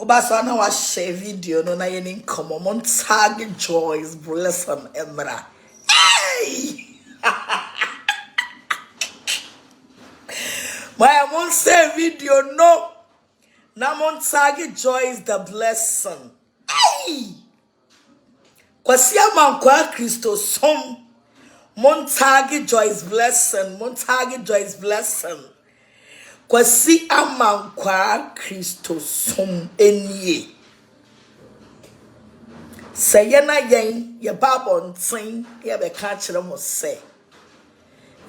Obasa na wa share video no na yeni come on tag Joyce Blessing Emra. Hey! My mon say video no. Na mon tag Joyce the Blessing. Hey! Kwasi amankwa Kristo som. Mon tag Joyce Blessing, mon tag Joyce Blessing. Kwasi amankwa Kristo som enye. Say na yen ye babon tin ye be ka kire mo say.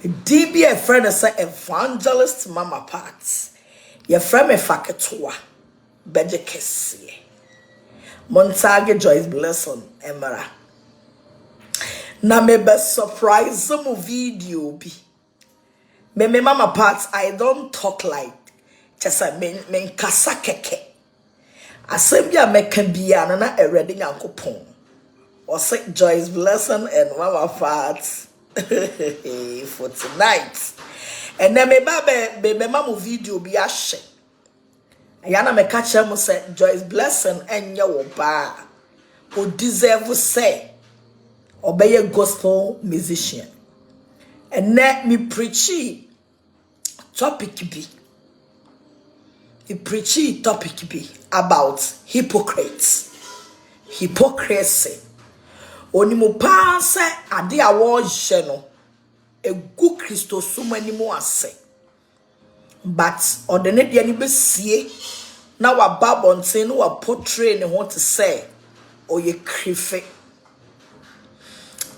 DB a friend say evangelist mama parts. Ye friend me faketoa. Beje kese. Montage Joyce Blessing Emra. Na me be surprise mo video bi. Me mama parts I don't talk like just a men kasa keke. Asem bia meka bia na erede nyankopon. O say Joyce Blessing and mama parts for tonight. And then me mama video bi ahye. Ayana me catch him say Joyce Blessing enya wo ba. O deserve say obey a gospel musician. And let me preachy topic be. Me preachy topic be about hypocrites. Hypocrisy. Oni mo pa se ade a wo hye no egu Kristo so mani mo ase. But ordinary any be see na wa babonten no wa portray ne ho to say o ye krife.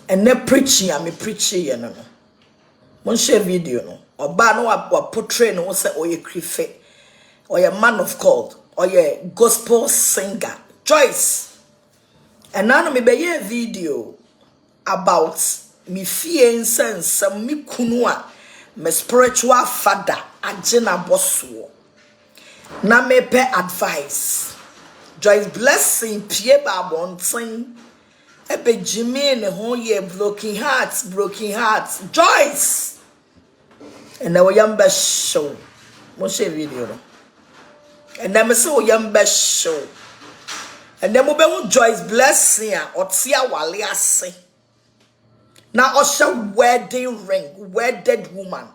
And ne preaching am preaching ye no. Mon share video no. Oba no wa portray no say o ye krife. O ye man of God, o ye gospel singer. Joyce. And now me be ye video about me fear sense me kunua me spiritual father agena bosso. Na me pe advice. Joyce Blessing pie ba bonten. Ebe Jimmy ne ho ye broken hearts. Joyce. And now yamba show. Mo share video no. And then me say o yamba show. And then mo be Joyce Blessing or tia wale ase. Now also wedding ring, wedded woman.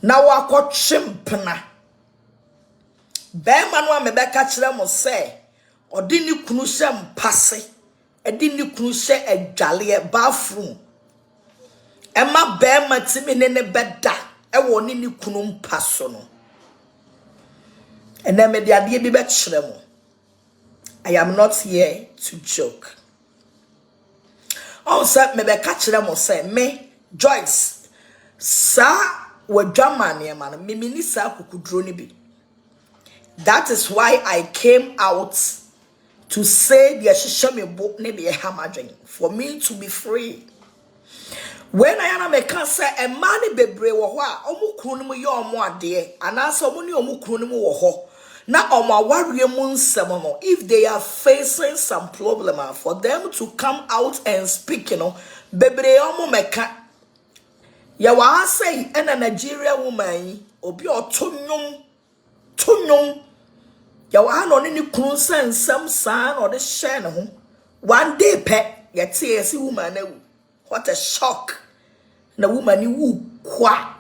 Now wako chimpna. Be manwa me be ka kire mo say odi ni kunu hye mpase. Edi ni kunu hye adwale bathroom. Ema be matimi ne beda e wo ni kunu mpaso no. And then me de ade bi be kire mo. I am not here to joke. Also, me be catch them say me Joyce sa we drama man me ni sa kukudro ni bi. That is why I came out to say the shisha me book ne be hamadwen for me to be free. When I am me can say a man bebre wo ho a omu kunu mu ye omu ade anasa omu ni omu kunu mu wo ho. Now, if they are facing some problem, for them to come out and speak, baby, meka. Ya wa say, and a Nigeria woman, obi or tunyum. Ya wa no ni kunsen some son or the shen. One day, pet, ya tears woman. What a shock! The woman you kwa.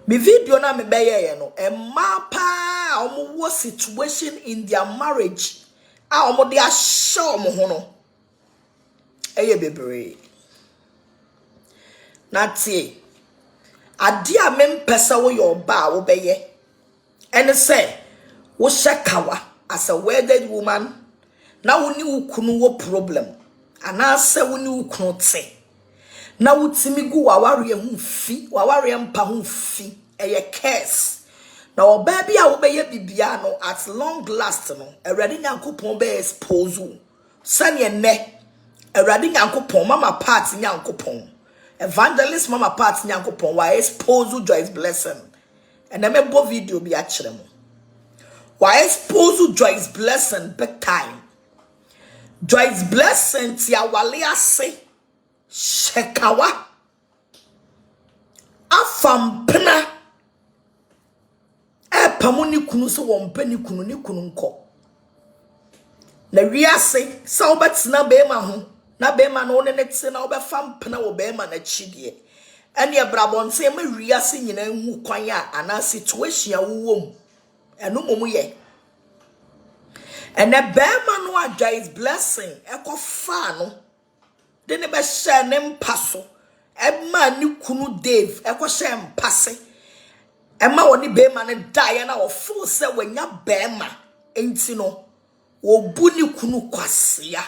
Me video na me beye no e mapa omo wo situation in their marriage a omo de ahye omo ho no eye bebre na tie ade a mempesa wo your ba wo beye ene say wo shekawa as a wedded woman na wo ni ukunu wo problem ana say wo ni ukunu te na wutimi gu waware hu fi waware mpa hu fi eye curse na oba bia wo beye bibia no at long last no erade nyankopon be expose wo sane ne erade nyankopon mama part nyankopon evangelist mama part nyankopon wa expose Joyce Blessing and na me bo video bi a kire mo wa expose Joyce Blessing big time. Joyce Blessing ti awale ase shekawa afampna pamu ni kunu so wompe ni kunu nko na wiase sa obetina bema ho na bema no ne netse na obefa mpena wo bema na chidie ene ebrabonse ma wiase nyina hu kwan a ana situation awuwom eno momu ye ene bema no adwa is blessing ekofa no de ne be share ne mpaso ema ni kunu Dave ekwohye mpase ema woni bema ne dae na wo full se wanya bema enti no wo bu ni kunu kwasea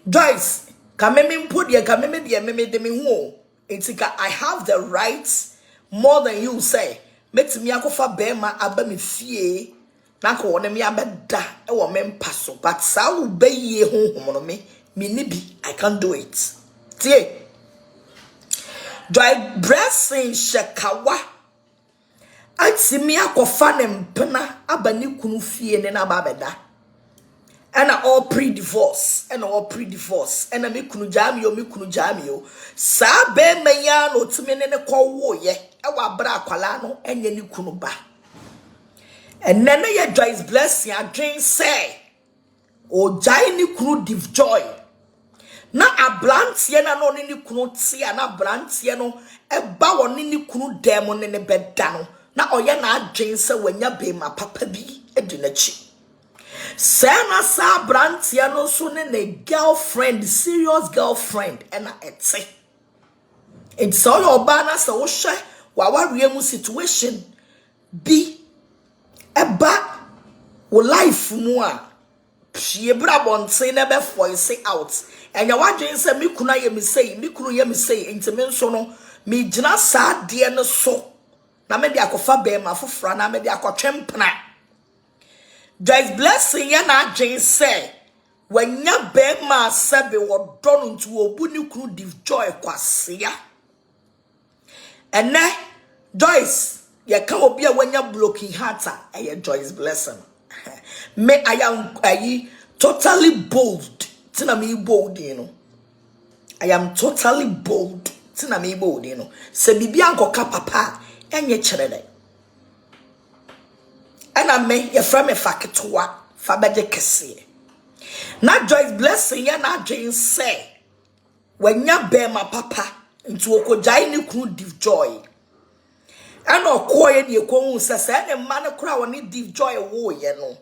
Joyce kameme mpodie kameme de meme de me hu enti ka I have the rights more than you say metimi akofa bema aba me fie na ko wona me abeda e wo me mpaso but sa wo beye honhom no me ni bi I can't do it tie Joy blessing shekawa atimi akofa ne mpena aba ni kunu fie ne na babeda and all pre-divorce and me kunu jamio sa be menya no timi ne ko wo ye e wa bra akwala no enye ni kunu ba and nene ye Joy's blessing adwen say o jai ni kunu div joy na abrantie na no ni kunu tia na abrantie no e ba woni ni kunu dem ne beda no na oye na adwen say wanya be ma papa bi edi na chi Sena sa abrantie no so ne girlfriend serious girlfriend and etse it's all oba na sa wo hwe wa warie mu situation bi eba wo life mu a pie bra bonte na be voice out enya wadwen se me kuna ye me sei me kunu ye me sei enti me nso no me gina sa de no so na me de akofa be ma fofora na me de akotwempna Joy's blessing ya na adwen say wanya be ma sebe wo do no ntu obu ni kunu div joy kwasea ene Joyce ya ka obi a wanya broken heart a Joy's blessing me I am totally bold tina me bold you know I am totally bold tina me bold you know se bibia ankoka papa enye kyerede ana me ye fra me faketoa fa beje kese na Joy's blessing ya na adwen say wanya be ma papa nti okojai ni kunu div joy ana okoye de ekohu se ne ma ne kura woni div joy wo ye no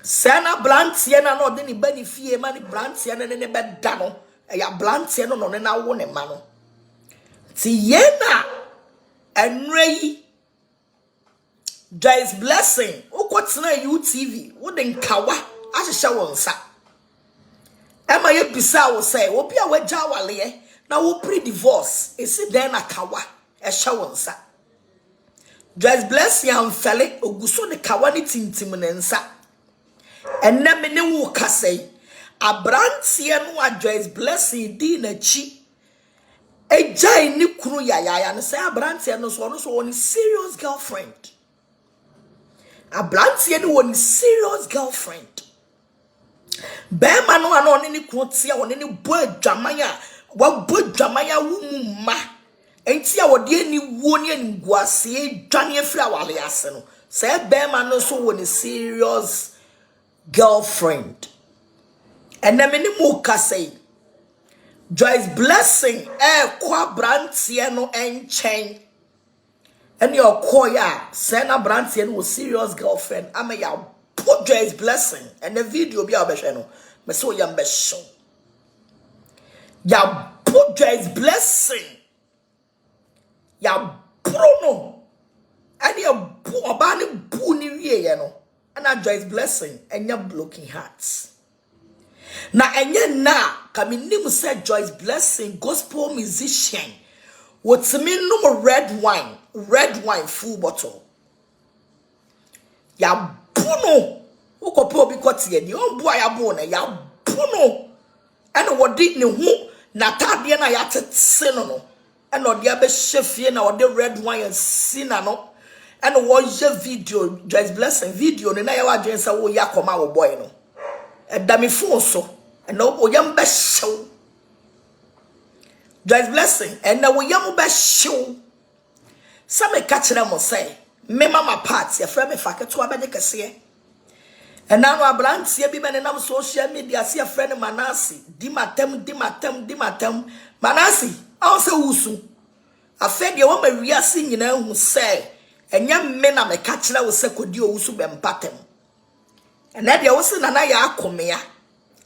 sana blantie na no de ni bani fie ma ni blantie na ne beda no ya blantie no ne na wo ne ma no ti ye na enrei Joy's blessing ukotena UTV wo de nkawa ahehye wonsa ema ye bisa wo say obi a waja wale na wo pre divorce esi den na kawa ehye wonsa Joy's blessing am fele oguso ne kawa ni tintim ne nsa enne me ne wo kasei abrantie no a Joy's blessing di na chi ejai ni kunu yaya ne say abrantie no so one serious girlfriend abrantie no one serious girlfriend Bema no ano ni kunu tia woni ni bo adwamanya wa bo adwamanya wu ma enti a wode ani wuo ni anguase dwane afira wale ase no say bema no so woni serious girlfriend and na me ni mu kasei Joy's blessing kwa brantie no enchen and your koya say na brantie no serious girlfriend ama ya put Joy's blessing and the video be abehwe no me so ya mbehyo ya put Joy's blessing ya Bruno and ya bu obani bu ni wie no and Joy's blessing and ya blocking hearts na enye na kaminim said Joy's blessing gospel musician what's me no red wine full bottle ya Bruno ukope obi kotie ni ombu ayabo na ya Bruno and what did ne hu na tade na ya tetse no and odi abehye na odi red wine sina no and what your video Joy's blessing video ne na ya wadwen sa wo yakoma wo boy no edami phone so and no wo yam be show Joy's blessing and na wo yam be show some catch them say Me mama parts your friend me faketo abede kese. And now abrantie bi be nam social media see your friend Manasi di matem Manasi also usu afed ye wo ma wiase nyina hu say enya me na me ka kire wo se kodi usu be mpatem and na dia wo se na ya akomea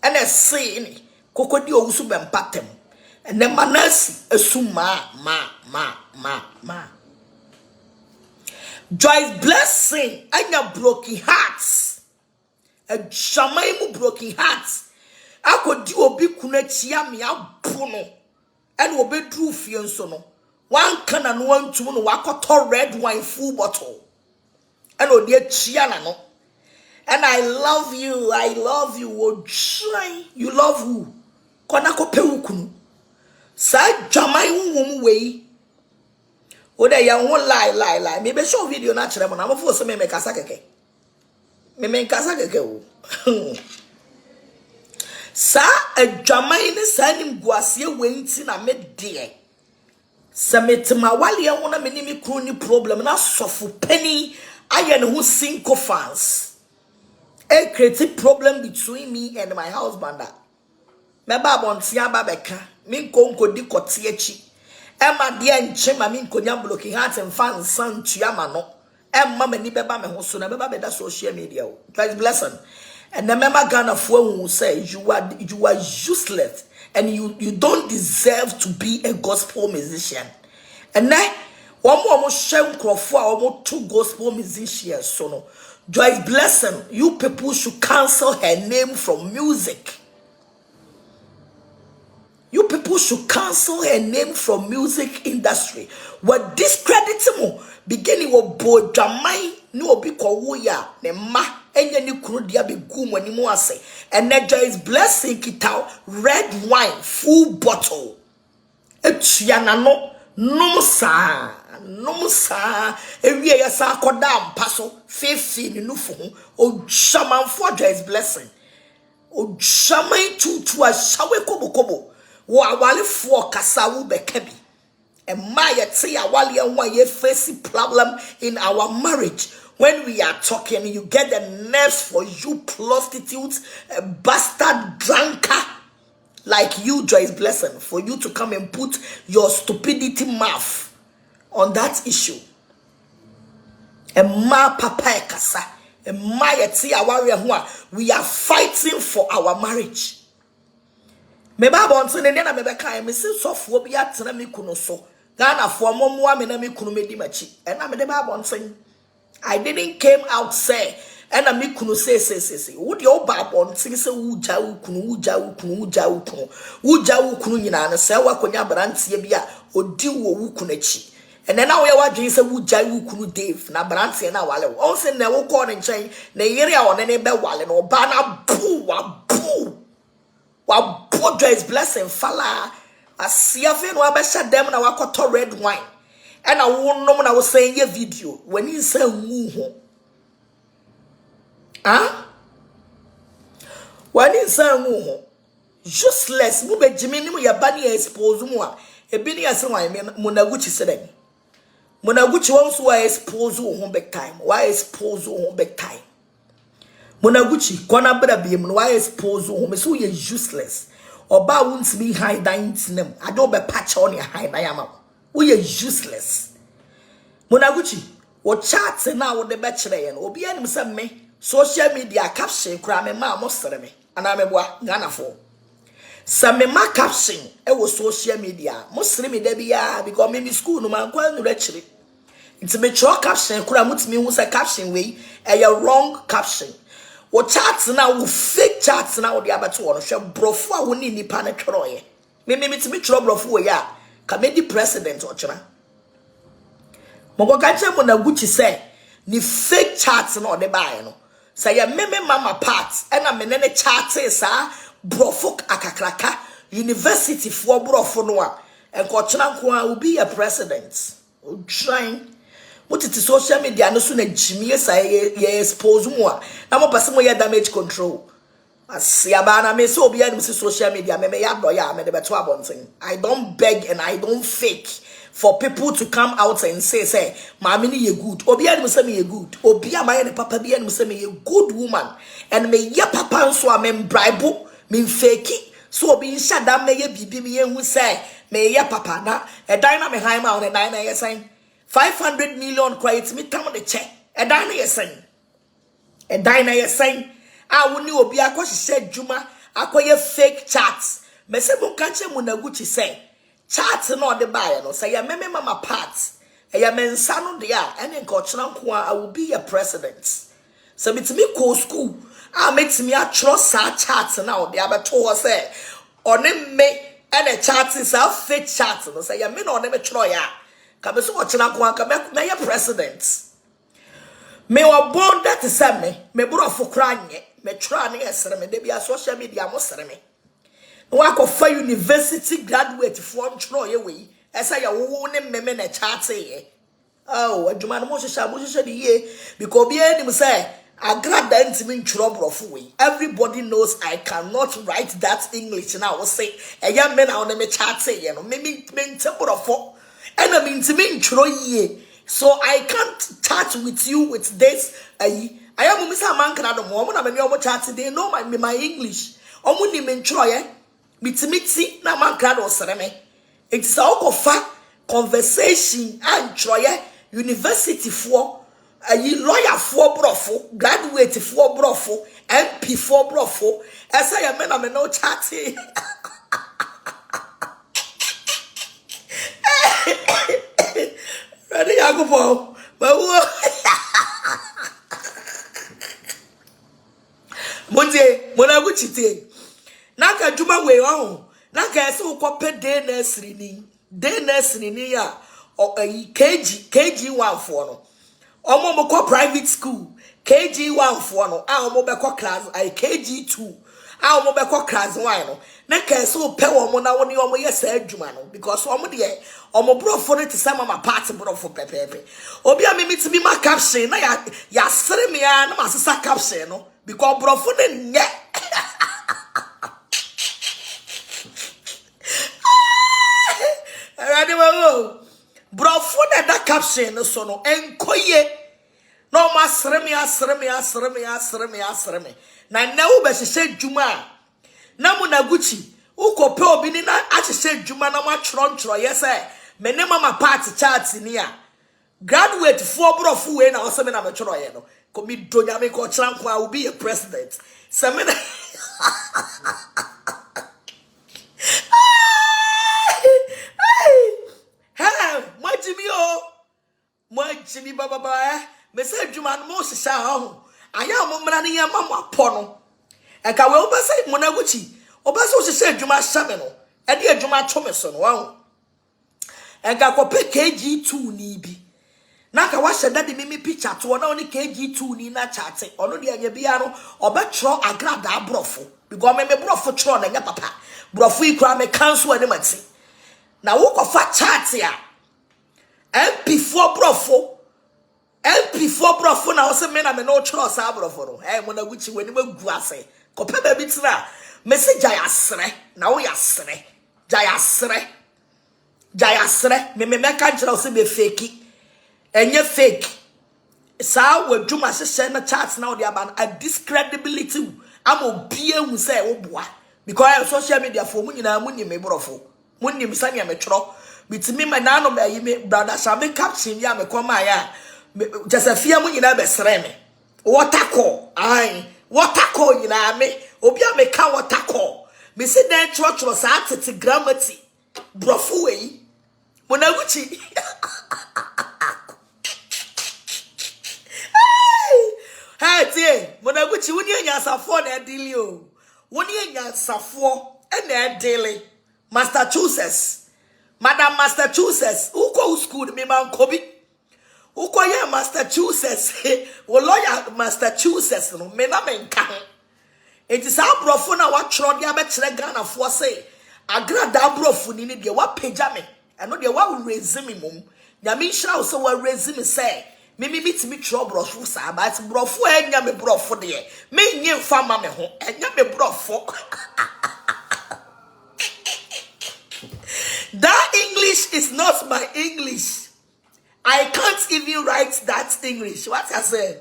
and say ni kokodi usu be mpatem and then Manasi esu ma Joyce blessing anya broken hearts a jamaimu broken hearts akodi obi kuna chia me abono and obi drew fie nso no one can and one tum no wakoto red wine full bottle and odi chia na no and I love you o try you love who kona ko pe wukunu sa jamaimu wum we o de ya won lie me be show video na kire mo na mo fo so me kasa keke o sa adwamai ne sanim guasie wenti na me de sa metima wale ho na me ni me kru ni problem na sofu penny aye ne ho sinko fans a create problem between me and my husband me ba bontia ba beka me nkodi kote achi Emma dear and chema min konya blocking heart and fans son tuyama no. Emma many beba me hoso na beba beda social media. God's blessing. And the member Ghana for who say you are useless and you don't deserve to be a gospel musician. And then one more shame crofo one two gospel musicians so no. Joyce blessing, you people should cancel her name from music. You people should cancel her name from music industry. What discrediting mo beginning with boy jamai no be ya ne ma enye ni kunu dia be gu mo ni mo ase. And then Joyce blessing kitao red wine full bottle. Etuana no sa ewie ya sa koda mpaso fefi ni nufu o shaman for Joyce blessing. O shaman tu a shawe kobo. Wa wale for kasawu bekebi. And my tia wale and ye facing problem in our marriage. When we are talking, you get the nerves for you prostitutes, a bastard drunker like you, Joyce blessing, for you to come and put your stupidity mouth on that issue. And my papa kasa, and my tia wale we are fighting for our marriage. Me ba bonso ne na me be kan me se sofo bi atena me kunu so Ghana for momwa me na me kunu me di machi e na me de ba bonso I didn't came out say e na me kunu say wo de o ba bonso se wuja wo kunu nyina na se wa konya brantie bi a odi wo wo kunu achi and then now we are doing se wuja wo kunu Dave na brantie na wale o se na wo ko ne nchen na yere a one ne be wale no ba na bu wa Joyce blessing fala asiafe no abesha dem na wakoto red wine and I won no na was saying your video when he say wu ho when he say wu ho useless mu be jimi ni mu ya bani expose mu a ebi ni ase wan Munaguchi seden Munaguchi won so expose ho big time why expose ho big time Munaguchi kona bra biem no why expose ho me so you useless Oba won't be high dying to them. I don't be patch on your high diamond. We are useless. Munaguchi, what chats and now with the bachelor and Obi and some me social media caption cram and ma most of me. And I'm a Ghana for. Some me ma caption it was social media. Most of me debia because maybe school no man go actually. It's a mature caption cram with me who's a caption way a wrong caption. O chats now fake chats now the other two on share brofo woni nipa na tworoye me tro brofo ya ka me di president o chira mo ka che Munaguchi say ni fake chats na o de bae no say ya me mama parts e na me ne chat sa brofo akakraka university for brofo no a enko chira nko a obi ya president o trying what it is social media no so na jimie say ye expose mu a na mo pese mo ya damage control asiaba na me so obi anim social media me ya do ya me de beto abonten I don't beg and I don't fake for people to come out and say, Mammy, you good. Obia me say me good. Obia my papa be and say me a good woman. And me ya papa so I mean bribe, mean fakey. So be shut down me bibi me who say me ya papa na a dina me high on a 9 years saying 500 million quiet me tam the check. A dina years saying. A dina years saying I wouldn't obia because she said Juma acquire fake chats. Me say mo catch him when Gucci say. Charts no the buyer no say ya meme mama parts e ya mensa no de a ene nkochena nko I will be your president so metimi ko school a metimi a trust sa charts na de abeto say one me ene charts is a fake charts no say ya me no ne me tro ya ka be so ochena nko ka me ya president me wa born that say me brofo kra nye me tro ne esere me de bia social media mo sere me Wako for university graduate from Troy away. As I won a meme na chat. Oh, a Juman Moshe the year because be any say Agradaa intimate trouble of way. Everybody knows I cannot write that English now. Say a young man on me chat say, maybe temple of four. And I mean to me Troy. So I can't chat with you with this. I am Mr. Man can the moment I'm in your chat. They know my English. Omuni men Troy. Mitzi na man crowd was sereme. It's all of conversation and Troy university for a lawyer for brofo, graduate for brofo, MP for brofo. As I am men no chatty. Ready, I go for Monday, Monaguchi. Naka juma we on. Naka so kope day nursery ni ya o KG 1 for no. Omo mo ko private school. KG 1 for no. A omo be ko class KG 2. A omo be ko class 1 no. Naka so pe omo na woni omo ye sa adwuma no because omo de omo brofo no te sama ma part brofo pepepe. Obi a me mitimi ma caption na ya sere me ya na ma sesa caption no because brofo ne nye Brofo that caption so no enkoye no ma sreme na na wo be hye djuma na mu na guchi ukope obi ni na ahye djuma na ma chronchro yes me ne mama party chart ni a graduate for brofo we na wo se me na me chro ye no komi donya me ko chran kwa will be a president se me Jimmy Baba, Mr. Juman Moses, I am Momrani Mamma Pono. And I will say Monaguchi, Obaso said Juma Sameno, and dear Juma Thomason, wow. And I will pick KG2 Nibi. Naka was a daddy mimi picture to one only KG2 Nina chatting, or no dear Yabiano, or Betro Agradaa brofo, because me brofo tron and papa, brofi cram a council animacy. Now walk of fat chatia. MP4 brofo na wose me na me no chro sa brofo no mo na guchi weni magu ase ko pe ba bitira message ayasre na wo yasre jayasre me ka nchira wose be fake enye fake sa wadwuma hye na chat na wo dia ba a discredibility am obi ehu say wo boa because social media for mu nyina mu nyime brofo mu nim sanya me chro bitimi me na no me brother Shame caption ya me koma ya just a fear mu nyina be sere me waterco waterco nyina me obi a me ka waterco me se den church sa atete grammati brofo we Monaguchi hey tie Monaguchi woni anyasafo na edili woni anyasafo e na edili Massachusetts Madam Massachusetts, uko school me man kobi. Uko ye Massachusetts, wo lawyer Massachusetts no me na menka. It is our brofo na wa tro dia be kire Ghana fo say. Agradaa brofo ni de wa pagya me. Eno de wa raise me mum. Nyame nhira wo so wa raise me say. Me mitimi tro brofo sa but brofo enya me brofo de. Me nye fa ma me ho. Enya me brofo. That English English is not my English. I can't even write that English. What I say?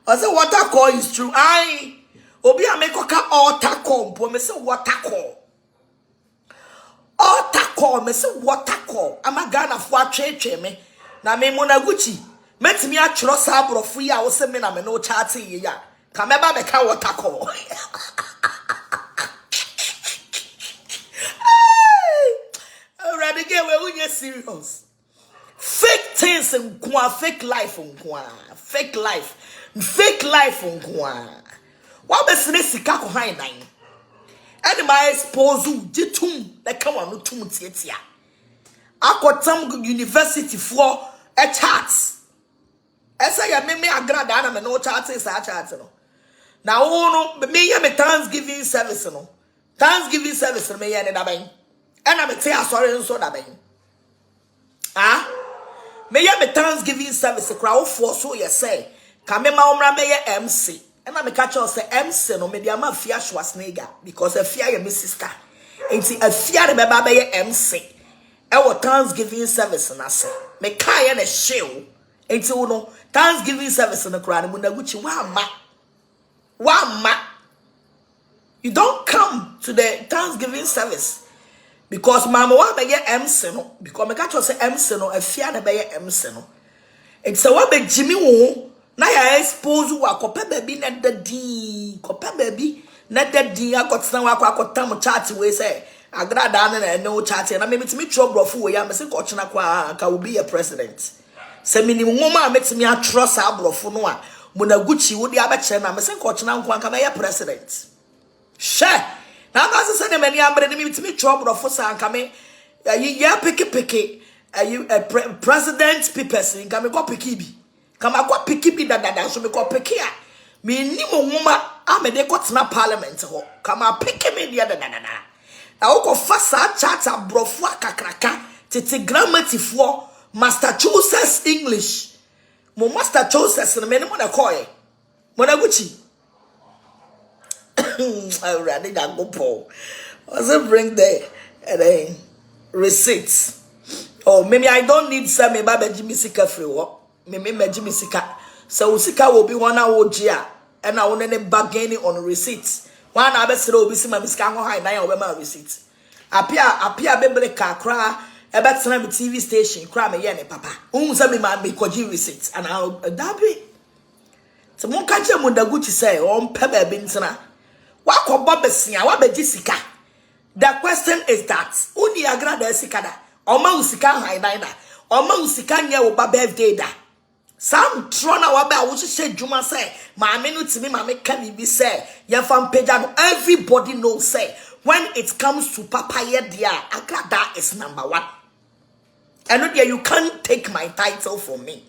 I say water call is true. I obi amekoka altar call. But me say water call. Altar call. Me say water call. I'm a Ghana for a me. Na me Monaguchi. Met me a trust abro free. I was saying me na me no chatty ya. Come eba beka water call. Already get we unye serious. Fake things in kwa, fake life in kwa, fake life in kwa. What be sene sika ko han nan? Any my expose you jitum the come on no tum tietia. Akotam university for a charts. Esa ya me Agradaa na me no charts is a chart no. Na wo no me ya me Thanksgiving service no. Thanksgiving service me ya ne da ban. And I'm say sorry and so that ben. Ah, may ya me Thanksgiving service crowd for so you say. Come me ma me MC. And I'm catch us say MC no me dia ma fear Schwarzenegger because a fear your sister. Enti a fear me ba be MC. E wo Thanksgiving service na say. Me kai na show. Enti wo no Thanksgiving service no crowd mu na guchi wa ma. You don't come to the Thanksgiving service. Because mama wa be MC no because me catch say MC no afia na be MC no it's a wa be Jimmy wo na ya expose wa kopa baby na dadi kopa baby na dadi akotena wa akotam chat we say Agradaa na no chat na me metimi trouble we ya me say ko chena kwa ka will be a president say minimum ma metimi a trust abrofo no a Monaguchi wo di abekere na me say ko chena kwa ka be president she now, as I said, many amber to me trouble for Sankame. You picky. You president papers in Kame go picky. Come I got picky that so me go picky. Me ni mo woman am de got na parliament ho. Come I picky me the other na. I go fast chat abrofu akakraka. Tete grammar tifo Massachusetts English. Mo Massachusetts na me no na call. Monaguchi. I rather than go Paul. Also bring the receipts. Oh, maybe I don't need some maybe Jimmy Sika free work. Maybe Jimmy Sika. So Sika will be 1 hour GA and I want any bargaining on receipts. 1 hour will be some miscango high 9 over my receipts. Appear Bebele car cry about some TV station, cry me yen papa. Some man be koji receipts and I'll dabby. So one catch him with the Gucci say on Pebe Binsana. The question is that Uni Agradaa Sikada, Oma Usika Hainina, Oma Usika near Oba birthday da. Some Trona Waba, which say Juma say, my minute to me, my can be say, Yafam Pejan, everybody knows say, when it comes to Papaya Dia, Agradaa is number 1. And you can't take my title from me.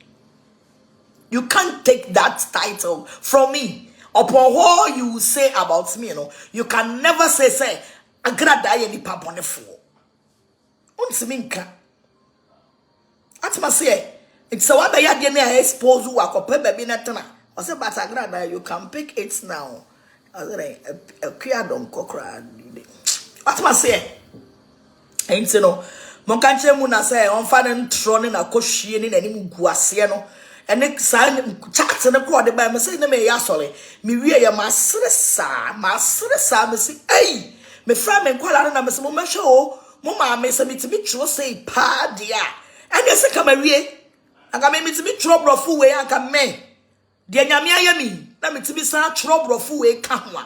You can't take that title from me. Upon what you say about me, you can never say, Agradaa any papone fool. Unsiminka. Atma say, it's a what I expose who are baby natana. I said, but Agradaa, you can pick it now. I said, a queer don't cockra. Atma say, ain't no. Monkanche muna say, on finding tronin a cushion in any guasiano. And next sign chats and a quarter by me say, me yasole. Me we ya masresa, me say, hey, me friend and call out and Miss Mama show, Mama, me say me to be true say, pa dear. And yes, I come a re. I got me to be trouble of way I can me. Dear Yamia Yami, let me to be some trouble of way come one.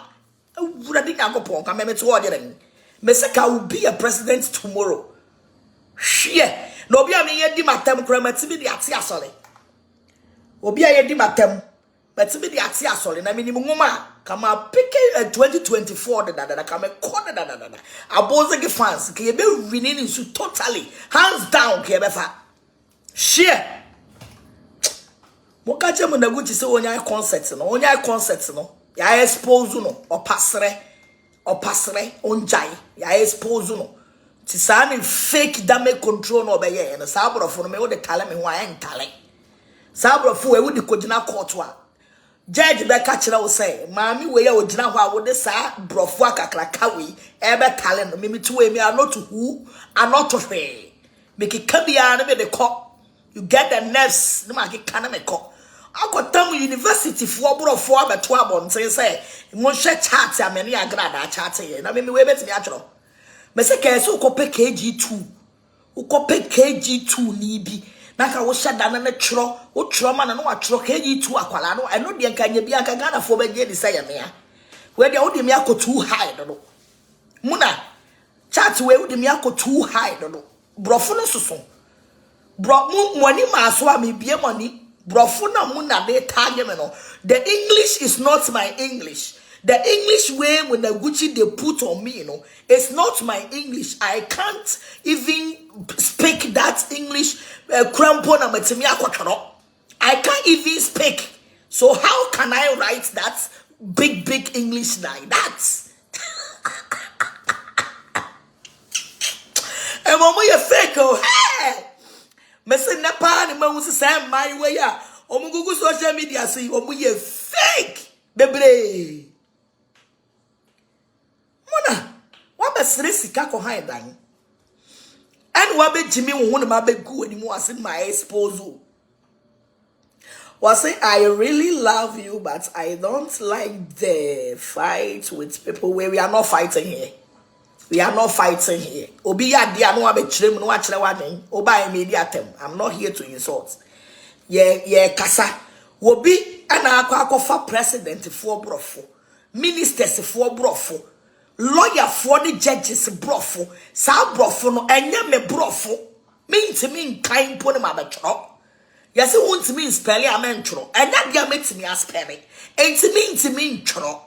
Oh, would I think I go punk? I me to ordering. Me say, I will be a president tomorrow. Shia, no be a me yet, my time grammar to be the Atia Obi aye di matem but me di ati asole na minimum woman come pick 2024 da come corner da aboze ge fans ke be winning su totally hands down ke be fa share mo ka che mo na guchi se onya concert no ya expose no opasre onjai ya expose no ti sa ni fake damage control no be ye no sa bro for me wo de tale me ho ayen tale Sabrofo we would kojina court wa judge be ka kire wo say maami we ya ogina ho a wo de sa brofo akakraka we e be talent me to we me are not who are not to pay Make it kabia na me de call. You get the nerves, no make kana me call. I got tam university for bro for about 12 say mo hwe chat amani Agradaa chat here. Na me we betimi atro. Me say ke so ko pe KG2. Uko pe KG2 ni bi. Na ka wo hyada na twro, wo twro ma na no atro KG2 akwala no eno de nka nya bi aka Ghana fo be je ni say me ya. We de wo de me akọ too high no. Muna chat we wo de me akọ too high no. Brofo no soso. Bro mu money ma so am bie money. Brofo na muna de tag me no. The English is not my English. The English way when the Gucci they put on me, you know, it's not my English. I can't even speak that English. I can't even speak. So how can I write that big English like that? And when we fake, oh, hey, Mr. Napa, the man was saying my way. Google social media say, oh, we fake, baby. Mona, what be sika ko hide dan? And what be Jimmy won ma be go anymore as in my esposo. Was say I really love you, but I don't like the fight with people where we are not fighting here. We are not fighting here. Obi ya dia no be chirem no akire waden. Oba media tem. I'm not here to insult. Yeah kasa. Obi ana akwa president for brofo. Ministers for brofo. Lawyer for the judges brofo. Sa brofo no enye me brofo. Me ntimi nkan po ne ma betro. Yesi wuntimi spell amentro. Enya dia metimi aspell. Ntimi ntro.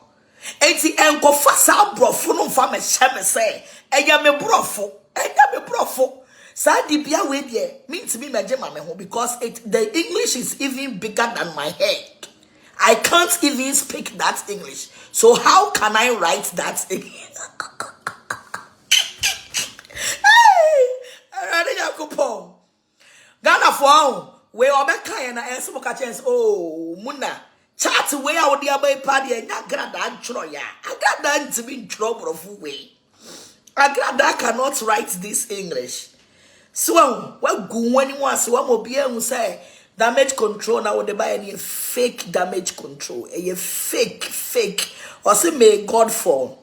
Enti enkofa sa brofo no fa me hye me say. Enya me brofo. Sa di bia we die. Me ntimi meje ma me ho because the English is even bigger than my head. I can't even speak that English. So how can I write that English? Ghana for we obeka na enso ka chance oh muna chat we a wo dia bai pa de nya Agradaa ntro ya Agradaa ntimi ntro brofu we Agradaa cannot write this English. So we go wani mo ase wa mo bia hu say damage control now they buy any fake damage control. A fake. Or say may God fall.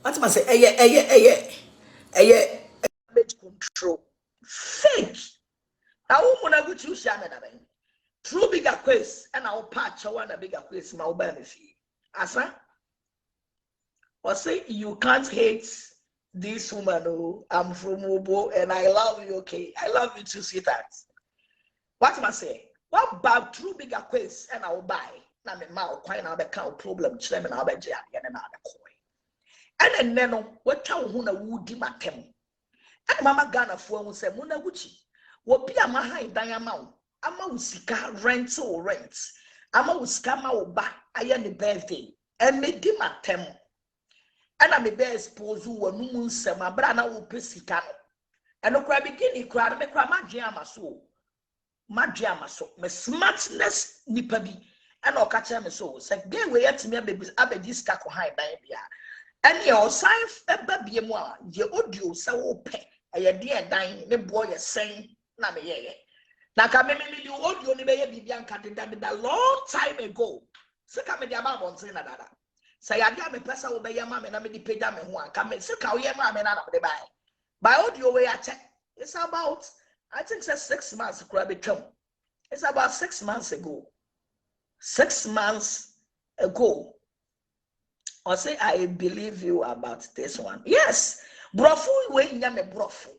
What am I say? Damage control. Fake. Now who na go choose shame da ben. True bigger quest and our patch one a bigger quest ma oba me fi. Asa? Or say you can't hate this woman. Oh, I'm from Obo and I love you. Okay, I love you too, sweetheart. What am I saying? What about true bigger quest and I'll buy? Na me ma quite now account problem chile na be je ade na be coin. And then what town who na woody matem. And Mama Ghana for who say Muna Gucci. What be a mahai diamond? Ama usika rent. Ama uskama oba aya ni birthday. And me di matem. And I may be exposed who were no moon sema brana wo pesika. And no cry beginning cry me cry ma so. Majama so me smartness nipa bi and o ka kire me so say gay we yet me baby abedi ska ko han dan bia and your sign eba bia mu a ye audio se wo pe e de dan ne boy ye sen na me ye na ka me di audio ni be ye bibia nka de long time ago se ka me di aba bonten na dada say ya dia me pesa wo be ye ma me na me di page me ho anka me se ka wo ye ma me na na de by audio we ya check it's about I think it's 6 months. It's about 6 months ago. 6 months ago. I say I believe you about this one. Yes. Brofu we nyame brofu.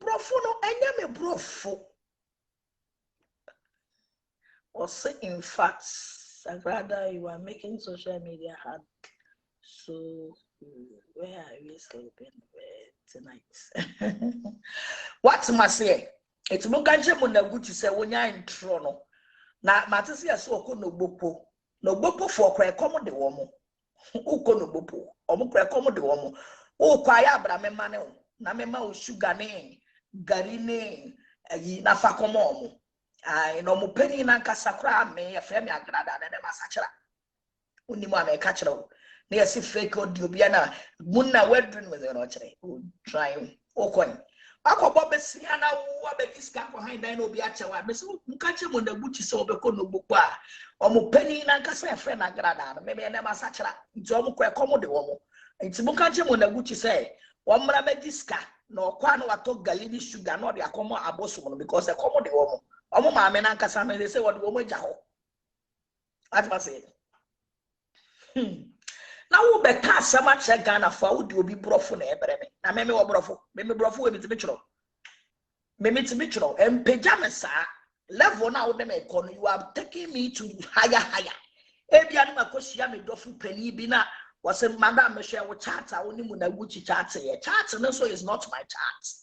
Brofu no nyame brofu. Or say in fact, Agradaa, you are making social media hard. So where are we sleeping tonight? What must say? It's Mukanche Munaguchi say when you're in Trono. Na Matisia so no bopo for cry common the woman. Uko no bopo, or mukra common the woman. Oh, kwaya brame mano, Namema sugar name, Garine, Nafa common. I no mo penny na casacra me a frame Agradaa and a massacre. Unima me catch it. Near si fake or dubiana, Muna wedding with an archery. Try okon akobo besia na wo abediska ko han dan no bi ache wa me so nka che mo na guchi se obeko no gbogbo a omo pani na nka se fe na Agradaa no me na ma sachera nti omo ko ekomo de wo mo nti mo nka che mo na guchi se wo mra bediska na okwa na wato galili sugar no de akomo aboso no because ekomo de wo mo omo ma me na nka sa me se wo de wo mo ja ho atma se na wo be ka asama che Ghana fa wo de obi brofo na ebere me na me wo brofo me brofo we mitimi chiro empeja me sa level na wo de me ko no you are taking me to higher ebia no makosia me dofo pani bi na was madam me share wo chat a woni mu na guchi chat ye chat no so is not my chat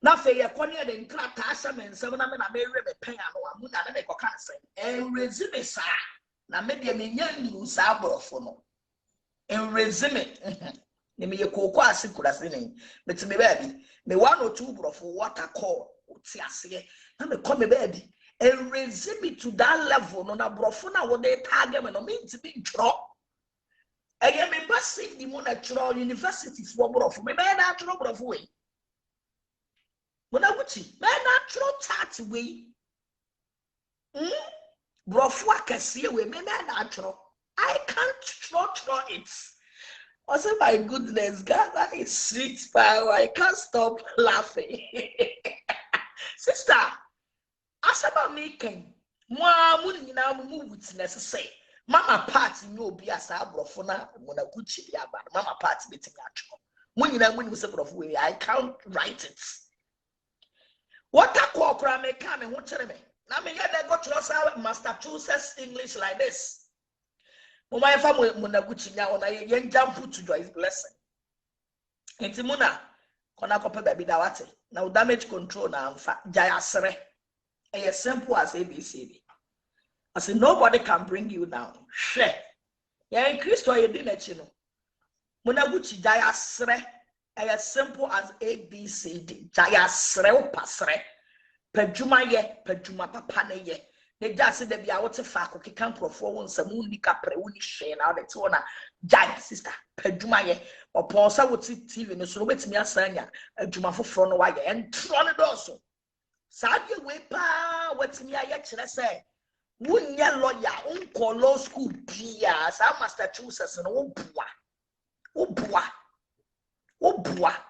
na fe ye ko ne de nkrata asha me nsem na me rewe me pen ano amu na me ko kan sen en resume sa na me de me nya ndu sa brofo no en resume ne me ye koko asikura sene metime baabi me 1 or 2 brofo water call oti ase na me come baabi en resume to that level no na brofo na wo de target me no me ntimi ntro eye me passive di mo na tro university for brofo me na tro brofo we mo na guchi me na tro chat we brofo akase we me na tro I can't throw it. Also, my goodness, Ghana is sweet power. I can't stop laughing. Sister, as about making, say, Mama party no be as a brofona, Mona Gucci, Mama party meeting actual. I can't write it. What a quokra may come and watch me. Now, me get go to Massachusetts English like this. Mama fa muna guchi nya ona yen jump to Joyce blessing enti muna kona kope baby da wate na damage control na amfa jaya sere as simple as ABCD. I say nobody can bring you down hwe ya in Christo ye di na chi no muna guchi jaya sere as simple as ABCD jaya sere o pasere padwuma ye padwuma papa ne ye ne just de bia wote fa ko kekan profo won samu nika pre woni hwe na de to na giant sister padwuma ye opon sa wote TV no so betimi asanya adwuma foforo no wa ye entro ne do so saade we pa watimi aye kire se wunya lawyer unko law school bia sa Massachusetts no wo bua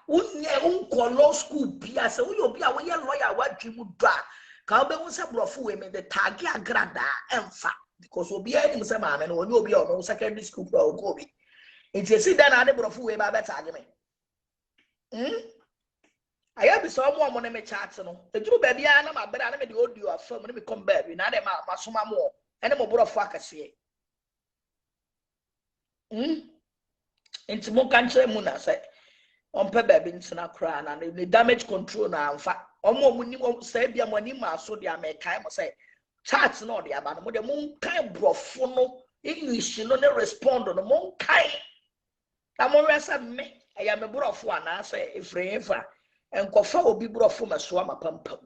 wunya unko law school bia se wo yo bia wo ye lawyer wa dwimu do a ka be won se brofo we me the tag Agradaa emfa because obi ani mo se ma me no onye obi o no secondary school pro go obi enti si dan ade brofo we ba be tag me aya bi so mo na me chat no eduru ba bia na ma bere na me de audio afam na me come back na de ma soma mo ene mo brofo akase enti mo kan kire mu na se on pe ba bi ntina kra na the damage control na amfa omo mu ni say bia mo ni ma so dia me kai mo say chat no dia ba no mo de mo kai brofo no English no ne respond no mo kai na mo resa me aya me brofo ana say efrefa enkofa obi brofo maso amapampam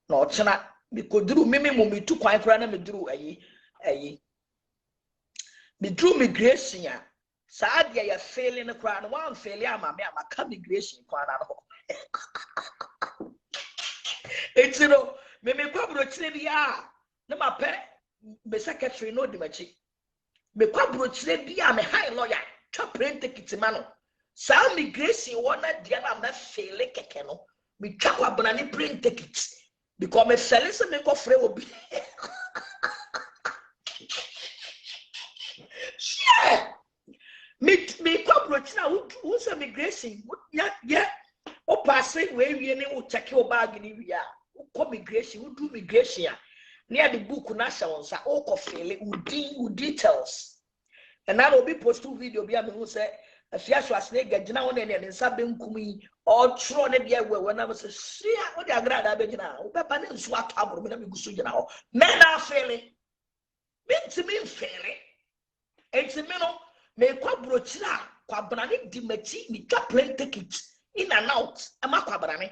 na ochena mi koduru mimi mo mitu kwan kra na meduru ayi meduru migration ya saade ya failing na kra na wan fail ama me amaka migration kwan na no etino me kwabro chire bia na mape be secretary no di machi me kwabro chire bia me high lawyer twa print ticket ma no sa migration wona dia na me fail keke no me twa kwabna ni print ticket because me fail se me ko frɛ obi yeah me kwabro chire who say migration yeah o pass we wie ni o check your bag ni wi a ko migration do migration near the book na sha wonsa o ko fele u details and now obi post video bia me who say afia so asne gagina won ne nsa benkum yi o tro ne dia we na say sia o de Agradaa be gina o be ba ne nso ato aboro me na me gusu gina ho me na fele me fele enti me no me kwabro chira kwabra ne di machi ni twa plane ticket in and out am akwabrane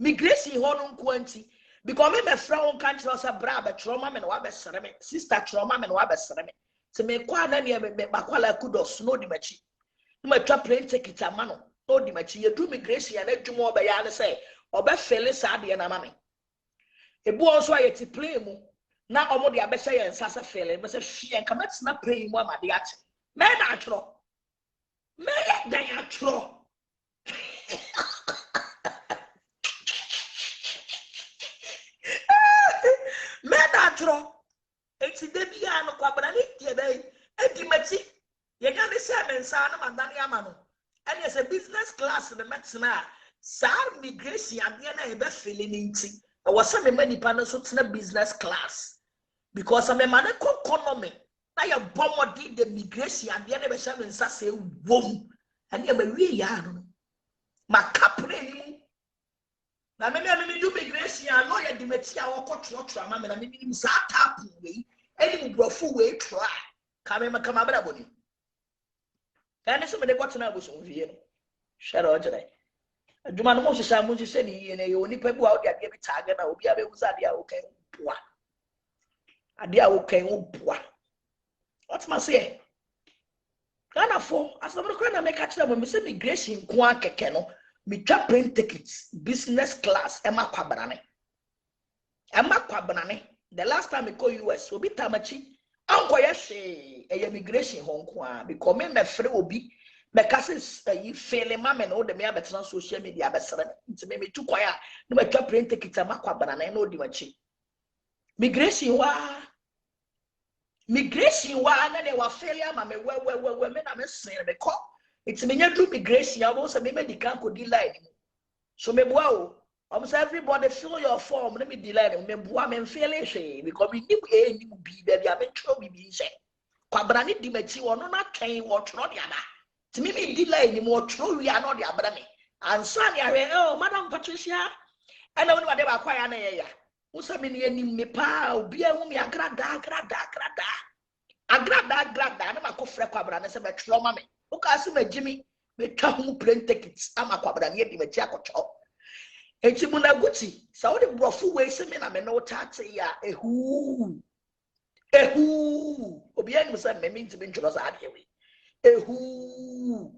migration ho no nko because me friend won kan tro say bra be trauma me no wa be sere me sister trauma me no wa be sere me se me kwa na ne me bakwala kudos no di machi no ma twa plane ticket ama no no di machi ye do migration na dwuma obeya ne say obefele saa de na mame ebu onso ayeti play mu na omo de abehye ye nsasa fele be say hwe enka metina play mu amade ate me na atro me dan atro me na atro eti de bia no kwabra ne tie dai edi machi ye ga ne say mensa na mandane ama no and as a business class in the metina sa migration ade na e be fele ni nti I was some many panels so business class because I'm a man economy. Now you bomb the migration and the end of the same say wom and you be really hard. My capre now me do migration and lawyer the material or culture man and me sa tap way any brofu way try come abra boni. Can so me got na go so vie no. Share o jere. Adwuma no mo hyehyɛ mo hyehyɛ ne yie na ye onipa bu a wo de ade bi taage na obi a be wusa ade a wo kan boa ade a wo kan wo boa what ma say Ghana for asabro kra na make catch them me say migration ko akeke no me twa plane tickets business class e ma kwabra ne the last time I go US obi tamachi anko ye hwe e migration ho nko a because me free obi because you failing mama no de me abetena social media abesere nti me tu kwaya no matwa print ticket makwa banana no di machi migration wa na ne wa failure mama we me na me sen me ko it's me nya do migration I was me medical ko di line so me boa o almost everybody fill your form let me di line me boa me failing hwe because me ni bi baby I me tro bi say kwa banana di machi wono na kan wo tro dia ba me delay ni mo tro wi ano de abra me ansa ne ahwe oh madam Patricia ana woni wade ba kwaya na ye ya usa me ne anim me pa obi ahu me Agradaa na makofre kwa abra na se be tro ma me o ka se magimi me twa hu plane tickets ama kwa abra ne di machi akotho enti mu na guti sa wo de brofu we se me na me no tate ya ehu obi anu se me nti be ntro sa ade we ehu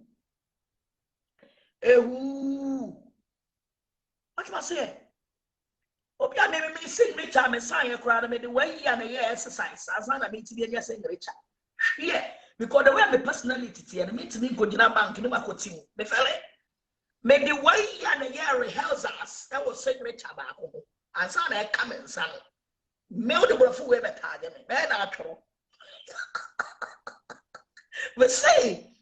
what must say obi a me signature me sign crowd me the way ya na exercise as na me ti be any signature here because the way my personality ti and me ti me go gina bank ni makoti me fele me the way ya na rehearsals that was signature ba ko as na e come inside me o de brofo we be tag me na atro but say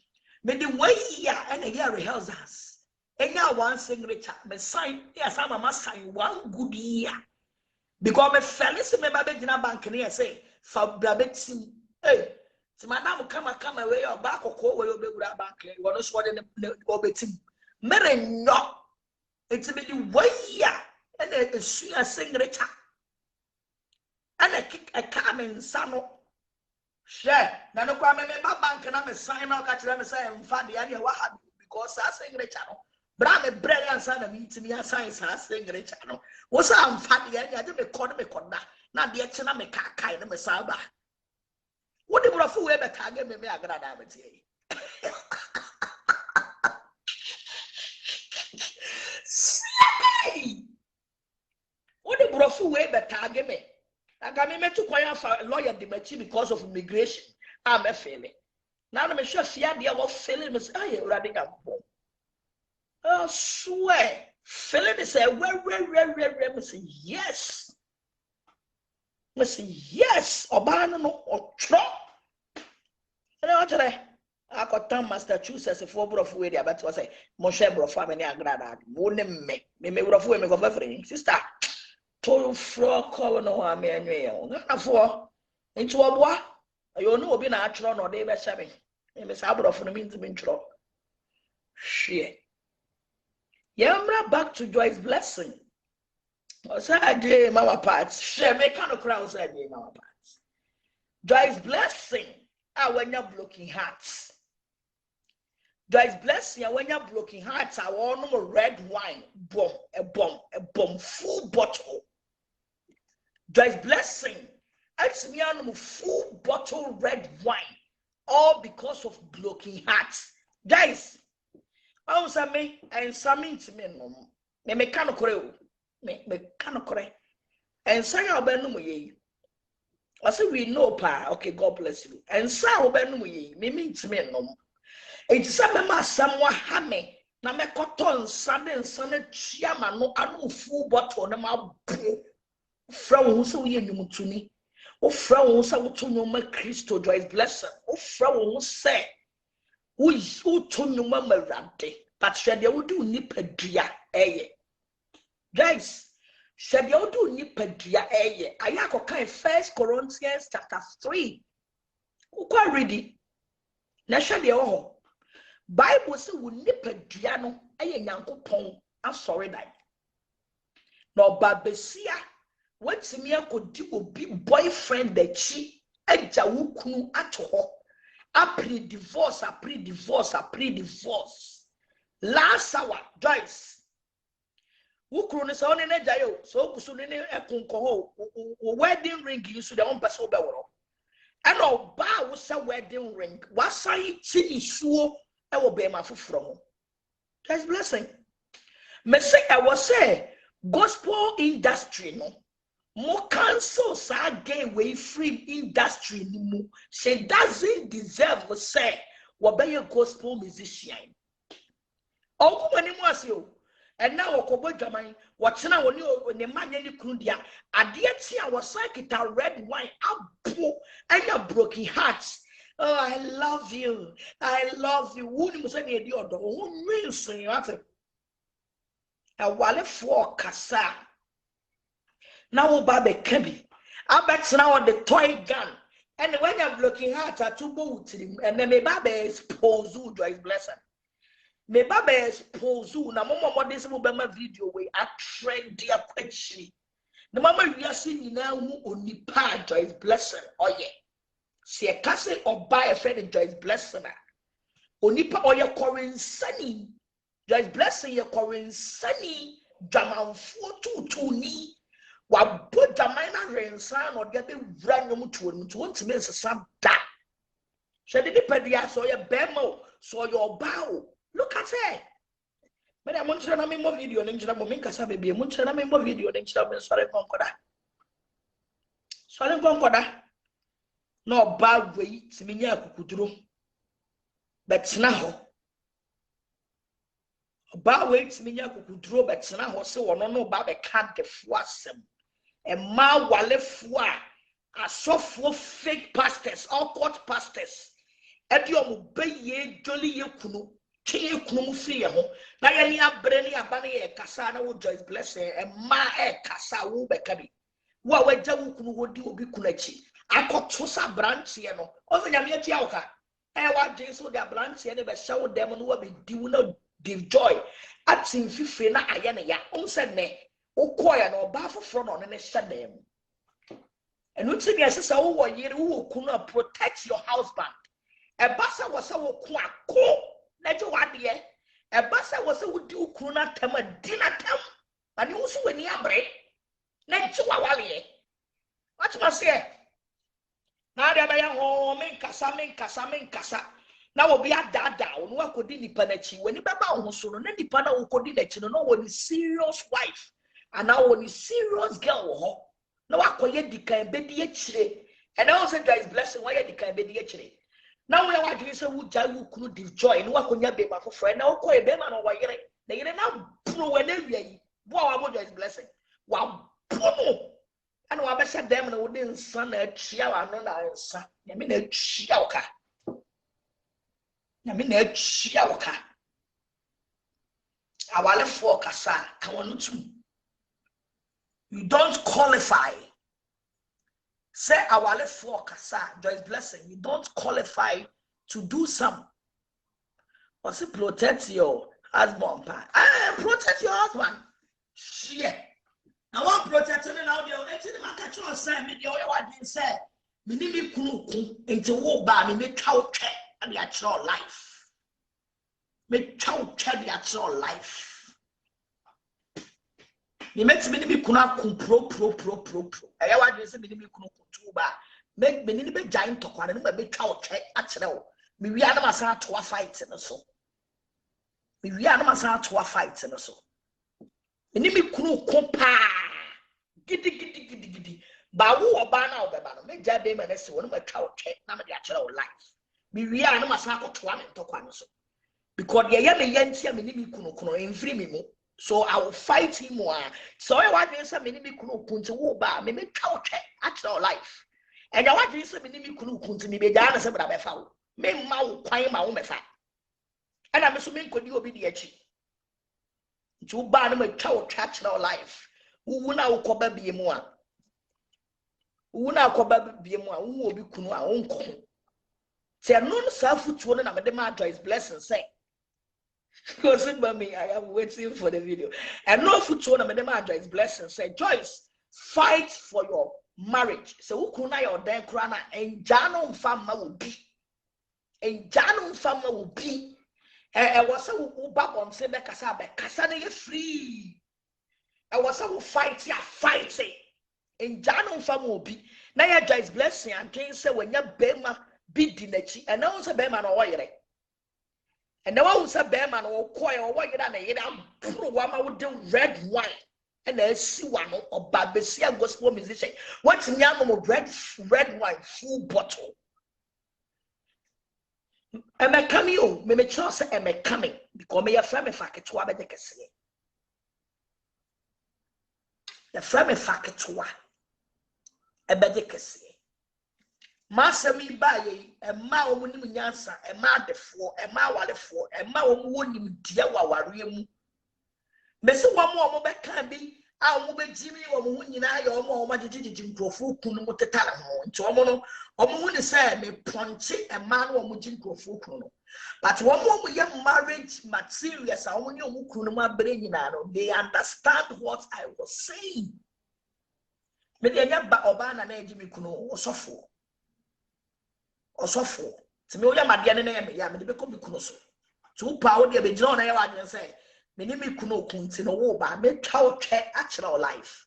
me the way ya and a rehearsals and now one signature me sign yes I'm a sign one good year because me fellas me ba be gina bank ni say fa bra beti hey ti madam come away your back ko we obegura bank you no so de obeti mere no it's me the way ya and a signature and a kick a coming sano share na no kwa me ba bank na me sign na ka kire me say mfa de ya wa ha because sa signature no bra me brilliant sa na me ntimi ya sign sa signature no wo sa mfa de ya de me koda na de che na me kai na me sa ba wo de brofo we be tag me Agradaa betie wo de brofo we be tag me I me to kwaya for lawyer the machi because of immigration. I'm a failing. Now I'm sure fear the was failing me say aye already am born. Oh swear. Failing me say where me say yes. Me say yes. Oba no otro. And I tell I got time Massachusetts for bro for we there but was say mo share bro for me ni Agradaa. Mo ne me bro for me go for free. Sister to fro call no wa me anwe na fo nti oboa ayo no obi na atro no de be hye me sa abrofo no minti me ntro hwe yamra back to Joyce blessing o say ade mama part hwe me kan okra say ade mama part Joyce blessing when you're blocking hearts Joyce blessing when you're blocking hearts I want no red wine a bomb full bottle Joyce blessing it's me on full bottle red wine all because of blocking hearts guys Oh, say me and some to me no. Me can correct. Me can correct. And say I'll be no ye. I say we know pa. Okay, God bless you. And say I'll be no ye. Me mean to me no. It's some ma someone hame. Na me cotton Sunday chiama no anu full bottle na ma fra wo so ye nwum tuni. O fra wo so wo to nwum Christo Joyce blessing. O fra wo say wo to nwum mawrade. But shade wo do nipadua eye. Guys, shade wo do nipadua eye. Aya ko kan 1 Corinthians chapter 3. Wo kwa ready. Na shade wo Bible say wo nipadua no eye Nyankopon asori dan. No babesia wetimi akodi obi boyfriend dachi agya wo kunu ato ho. Apre divorce last hour Joyce wo kunu ne so ne na jayo so kusu ne ekunko ho wedding ring you so the one person be woro and oba wo say wedding ring wasai chi isuo e wo be ma foforo ho. That's blessing. Me say I was say gospel industry no more cancel sa gay way free industry ni mu. She doesn't deserve to say what be a gospel musician. Oh, when you was you, and now Okobo Jamai, what's now when you when the man any Kundia, and yet see I was like it a red wine up and your broken hearts. Oh, I love you. Wouldn't you say the idiot? Who will say what? A wallet for Kasa. Now, Babe Kebi. I bet now on the toy gun. And when you're looking at a two boats, and then Babe expose you, Joyce blessing. Me Babe expose you. Now, Mama, this will be my video way. I trend dear question. The mama you are seeing now only part Joyce blessing. Oh, yeah. See a castle or buy a friend in Joyce blessing. Only part or your current sunny. Joyce blessing your current sunny. Jaman 422 ni. Wa put the minor rensan or get the random to miss some da. She did pedia so your bemo, so your bow. Look at it. But I want to know more video and Injina baby. I want to know more video and Injina sorry concoda. Sorry concoda. No bad way to me kukudro. But now. Bad way to me kukudro, but now so no babe can't get wasem. And ma wale fwa a software fake pastors, all court pastors. Ediom be ye jolly ye kunu, king kunu free home. Na yani a breni a bani e kasana wo Joyce blessing and ma e kasa wo bekabi. Wa weja wo kunu wodi obi kunachi. Akotosa branch ye no. Ozo nyame tia oka. E wa jesu dia branch ye ne be shawo dem no wa be diwu na give joy. Atin fife na ayene ya. Said ne Okoya no bafu front on any shadem. And which thing is a war year who could protect your husband. A bassa was a quack, let you what ye. A bassa was a would do kuna tem a dinner tem. And you also when you break. Let you away. What must say? Now they are home in casa. Now will be a dad down. What could be panachi when you baba so no any pana who could no one is serious wife. And now when you serious girl, no I call you the kind baby and I also Joyce blessing why you the kind baby. Now we are watching so who Jayu could joy and what could you be my friend now call a beman or why they now pro whenever you wow Joyce blessing. Wow, and what I said them and wouldn't son a chia and son. I mean a chiaoka. I mean a chiaoka. I want to focus. I want to. You don't qualify. Say our left for Kasa, Joyce blessing. You don't qualify to do some. Or say protect your husband. Protect your husband. Shit. I want protecting now. The actually my catch say me the what they say. Me need kunu into wo ba me chow check and the actual life. Me chow check the actual life. Me makes me be kuna pro. I want to say me kuna kutuba. Make me need be giant to kwana me be chow check actually. Me we are na masa to fight na so. we are no masan to a fight no so eni me kunu kompa gidi ba wo oba na obeba no me ja be ma na se wonu ma twa otwe na me de a kire wo life we are no masan akoto am ntokwa no so because ye me yantia me ni me kunu enfiri me mu. So I will fight him more. So I want to say, "Many me kunu kunti wo ba me twa otwe akire life." And I want to say, "Many me kunu kunti me be jana se bra be fa wo." Me ma wo kwan ma wo me fa. And I me so me nkodi obi de achi. Nti wo ba na me twa otwe akire life. Wo na wo koba bie mu a. Wo na koba bie mu a wo obi kunu a wo nko. Say no safutuo na me de ma Joyce blessing say. Because me, I am waiting for the video. And no food to them, Joyce blessing. Say, Joyce, fight for your marriage. So, who kuna your den crana and Jano Fama will be. And Jano Fama will be. And was a babon say, Casabe, Casana free. I was a fight, ya fight, say. And Jano Fama will be. Now, your Joyce blessing, and can say, when your Bema be dinechi, and also Bema no way. And now I was a bearman or choir or what you done, and with the red wine. And I see one or Babesia gospel musician. What's in young of red wine, full bottle? Am I coming? Oh, me chance am I coming? Because me a family fact to what I can say. The family fact to what I can say. Master me by a ma woman yansa, a ma defo, a ma walefo, a ma woman dear wawarium. Messi one more can be our woman Jimmy or Munina or more magic profu kunumotetano. To a mono, or moon say me ponche a man or mujin profu kuno. But one more young marriage materials, I only kunuma bringinano. They understand what I was saying. But they are Obana and Jimmy Kuno or so for. Osofo ti me oya made ne na me ya me de be ko bi kuno so to pa wo de be jina na ya wa dwen say me ni me kuno kunti no wo ba me twa otwe akira life.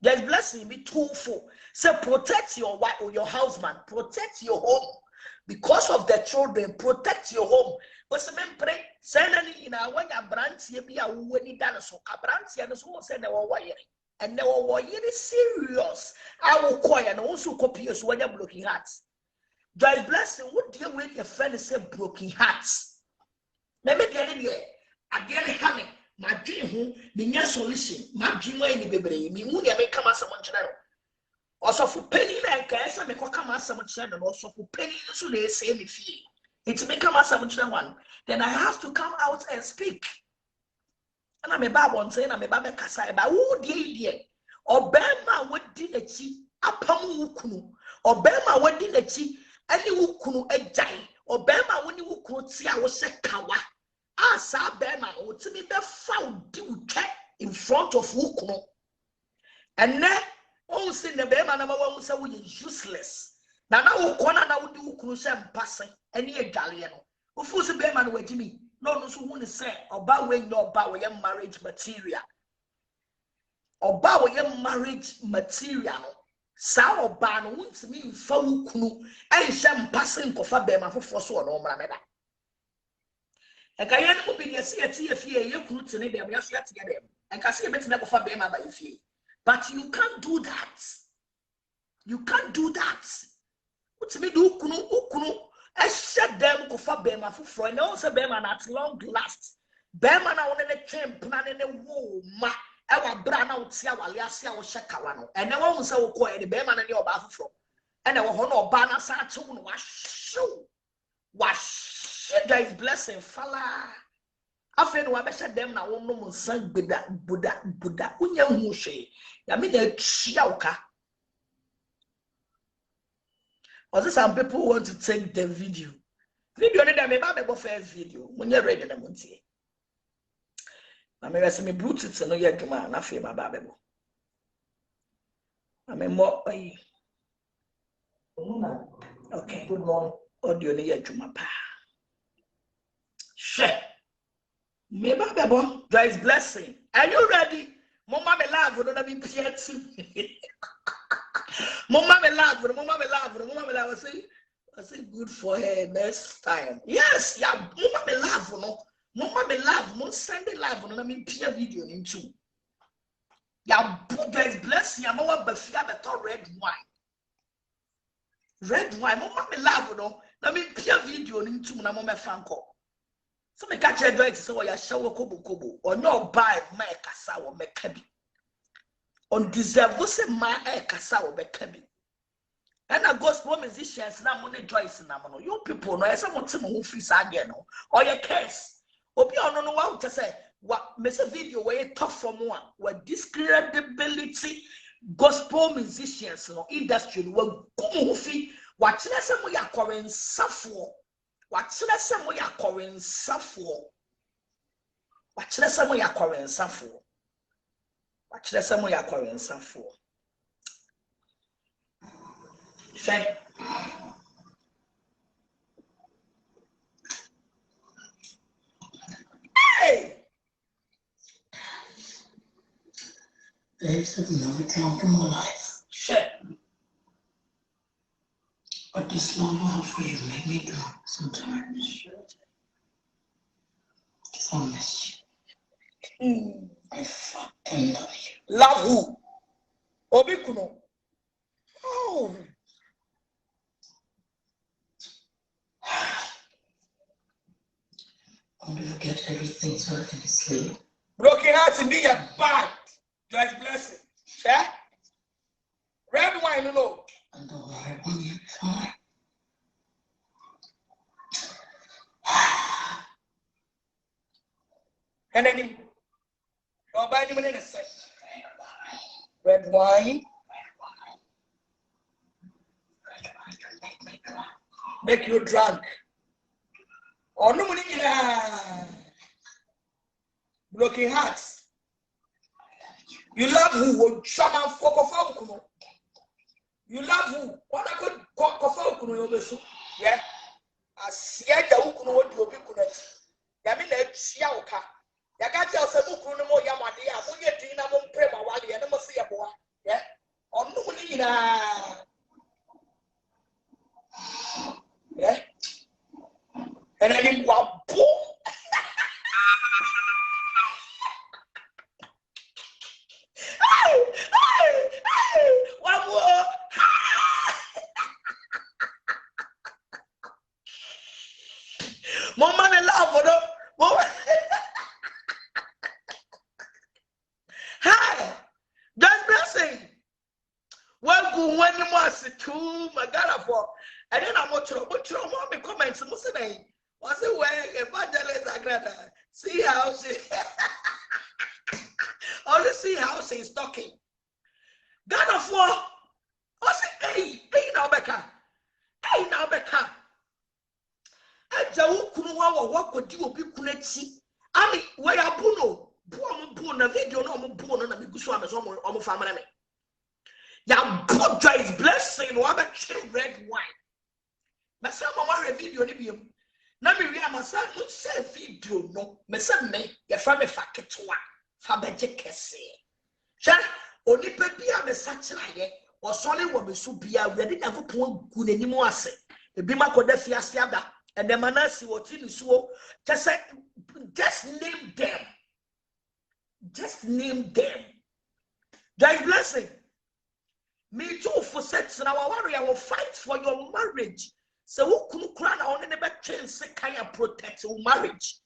There's blessing be twofold. Say protect your wife or your husband, protect your home because of the children, protect your home. But se men pray say na ni na when abrantie bi a wo ni da so abrantie no so say na wo yere and na wo yere serious. I will call and also copy so when you blocking hearts. Joyce blessing, what deal with your friend say broken hearts? Maybe get in here. Again, coming. My dream, the solution. My dream, way in the baby. Me, money, I may come as someone channel. Also, for penny, like I said, I may come as someone channel. Also, for penny, so they say me fee. It's me come as someone channel one. Then I have to come out and speak. And I'm a babon saying, I'm a baby Kasai, but who did or Bema, what did a chi? Apamu kunu. Or Bema, what did a chi? Any wukunu ejai or bema when you could see I was a kawa. Ah, sa bema or to me be found do in front of wukuno. And then also the bema number one say we useless. Now ukona na udi wukunu say passing any a galliano. Ufu se bema no Jimmy. No so who say about when no about your marriage material. About your marriage material. Sao ban won't mean foul kunu and sham passing kofa bema for so no mrameda. And Kayan will be a fear you could to them, we are flat together. And can see a bit never for bema by fear. But you can't do that. You can't do that. What's me do kunu? I shut them kofa bema for and also bema at long last. Bema na one the champ plan in the woo ma. Ewa bra na utia wale ase a wo hyekawa no ene wo nsa wo ko e de be ma na ne oba afoforo ene wo ho na oba na sa ache wo no wa Joyce blessing fala afi no wa be hye dem na wo no nsa buda unya hu hwe ya me na tia uka. Also some people want to take the video ne dem me ba be go first video munye ready na muntie. I mean, I mean, Bluetooth, no, yet, man, I feel my baby. I mean, more. Okay, good morning. Audio near to my pa. Share. Me, baby, Joyce blessing. Are you ready? Mama, me love, would not be yet. Mama, me love, I say, good for her next time. Yes, yeah, Mama, me love, no. Mama me live, mon send it live on me peer video into. Ya Joyce bless ya mama befia beto red wine. Red wine, mama me live no. Na me peer video into na mama fanko. So me catch Joyce so ya show kobo or no buy my kasa wo me kabi. On deserve wo se my kasa wo be kabi. And a gospel musicians na money Joyce na mono. You people no esa mo te mo free sa again no. Or your case. Obi ono no wa to say what mess video where tough from one what discredibility gospel musicians no industry wa come fi what chile say mo yakore nsafo what chile say mo yakore nsafo what chile say mo yakore nsafo what chile say mo yakore nsafo say hey There's another time in my life. shit. But this love for you make me drunk sometimes. Because I miss you. I fucking love you. Love who? Obi kuno. Oh. I want to forget everything so I can sleep. Broken hearts in your bad. Joyce blessing. Yeah? Red wine, no. And the right one you find. And then you buy him in a set. Red wine. Make you drunk. Or no money in broken hearts. You love who? Shaman for you love who? What I could cook. Yeah. I see the Ukuno to a big connect. Yamina Chiauka. Yagati of Sabukuno Yamadia, Muyatina Prema Wali, and never see a boy. Yeah. On Numunina. Yeah. And I didn't want boom. One more. Mama ne love no. Mama. Hi. Just blessing. Well, go when you must to my God for. And then I'm not sure. Mommy comments. Was it where evangelist Agradaa? See how she. Only see how she's talking. God of war. I say, hey now Becca. Hey now Becca. Aja ukunuwa wa wako di obi kunechi. Ami where abuno. Bu na video no mo bu no na bigusu ameso omo family me. Ya bu Joyce blessing wa ba red wine. Na say mama re video ni biem. Na me wi amasa no say video no. Me say me ya fa me fa ketwa. Fa beje kese. Sha onipa bia me sachiraye osole wo me so bia wede yakopon gu nanimu ase. Ebi makoda fiase ada. And the manasi what in so just name them. Just name them. Joyce blessing. Me too for sex and our warrior will fight for your marriage. So who couldn't cry on never change kind of protect your marriage.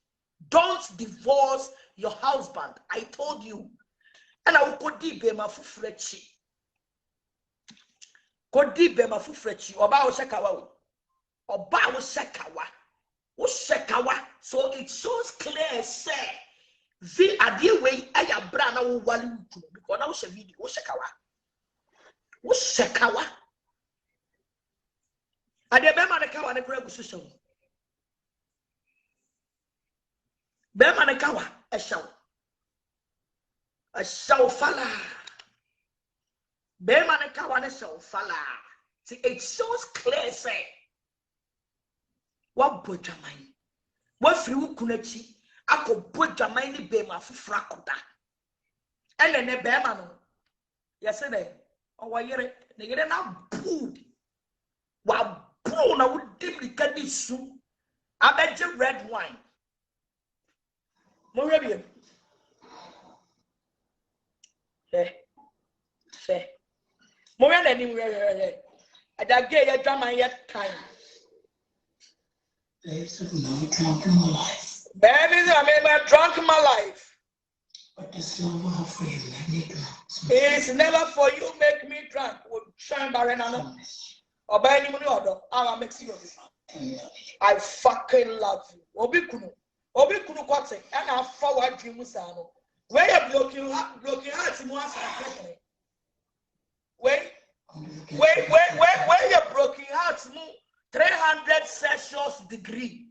Don't divorce your husband. I told you. And I will go deep in my fufrechi. Go deep in my fufrechi. Oba shakawa. Oba shakawa. So it shows clear say the idea way I brana wo wali utu because now she video wo shakawa ade be ma ne kawa ne kura gususo be ma ne kawa a shaw fala be ma ne kawa ne shaw fala. See, it shows clear say what bojaman what free kunachi ako bojaman ni be ma fufra koda ele ne be ma no yese ne o wayere ne yere na boo wa boo na wo dim likadi su abeje red wine Morabian. Fair. Moran anywhere. I get a drama yet time. Babes, I've never drunk in my life. Babies, I never drunk in my life. But this love I have for you make me drunk. It's never for you make me drunk. With Shine Barenano. Or by any money order. I'll make you. I fucking love you. Obikunu Kwate. And I'll forward you Musano. Where you blocking hearts in one side. Where you broken hearts move 300 Celsius degree.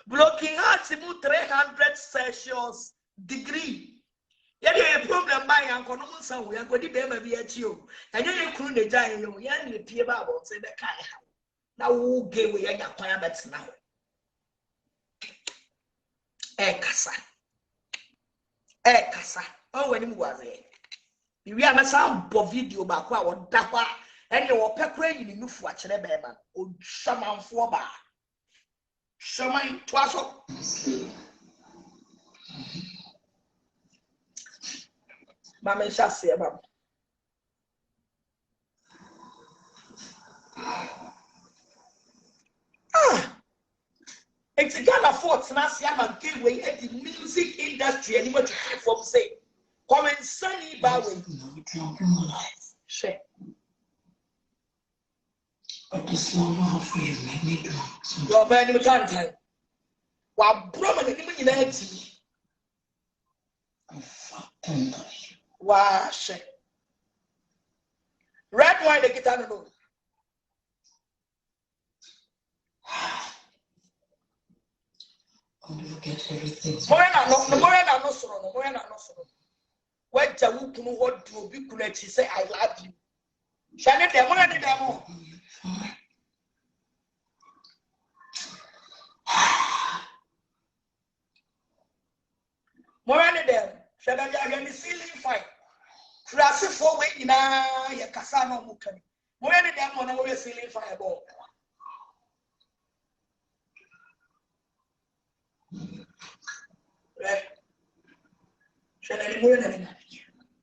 Blocking hearts move 300 Celsius degree. Yeah, a problem my uncle no son we are going to be able to you. And you couldn't the giant you and the peer about say the kind. Now who gave we your requirements now? Kasa. Oh, when he was there. We are some video back what dapper and you were peppering in the new watch the baby or shaman for bar. Shaman twas up. Mamma shall say about it's a Ghana Fort Nasiam and Gateway at the music industry and what you from say. Come and sunny Bowie. Share. But this love I have for you make me drunk. You're very time. While Brahman and in I fucking love you. Wow, share. Red wine the guitar no. I'll never get everything. More than no soro. What the wook know what to be could say I love you. Shall it them one demo? More than them. Shall I get the ceiling fight? Classic for waiting a Casano Mukan. More than them on our ceiling fireball.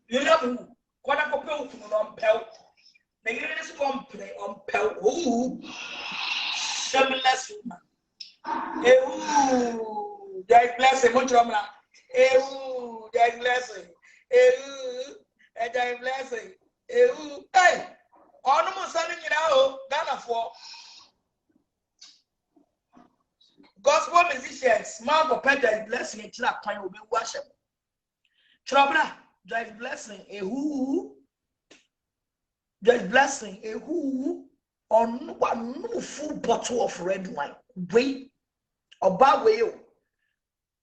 You know, what a couple on Pell. The English company on Pell. Ooh, shameless woman. There's blessing, much of that. There's blessing. There's blessing. Hey, almost something you know, Ghana for. Gospel musicians, small for pet blessing and chill up will be worship. Trouble, there's blessing a who, there's blessing a who on one no full bottle of red wine. Wait, or bad way.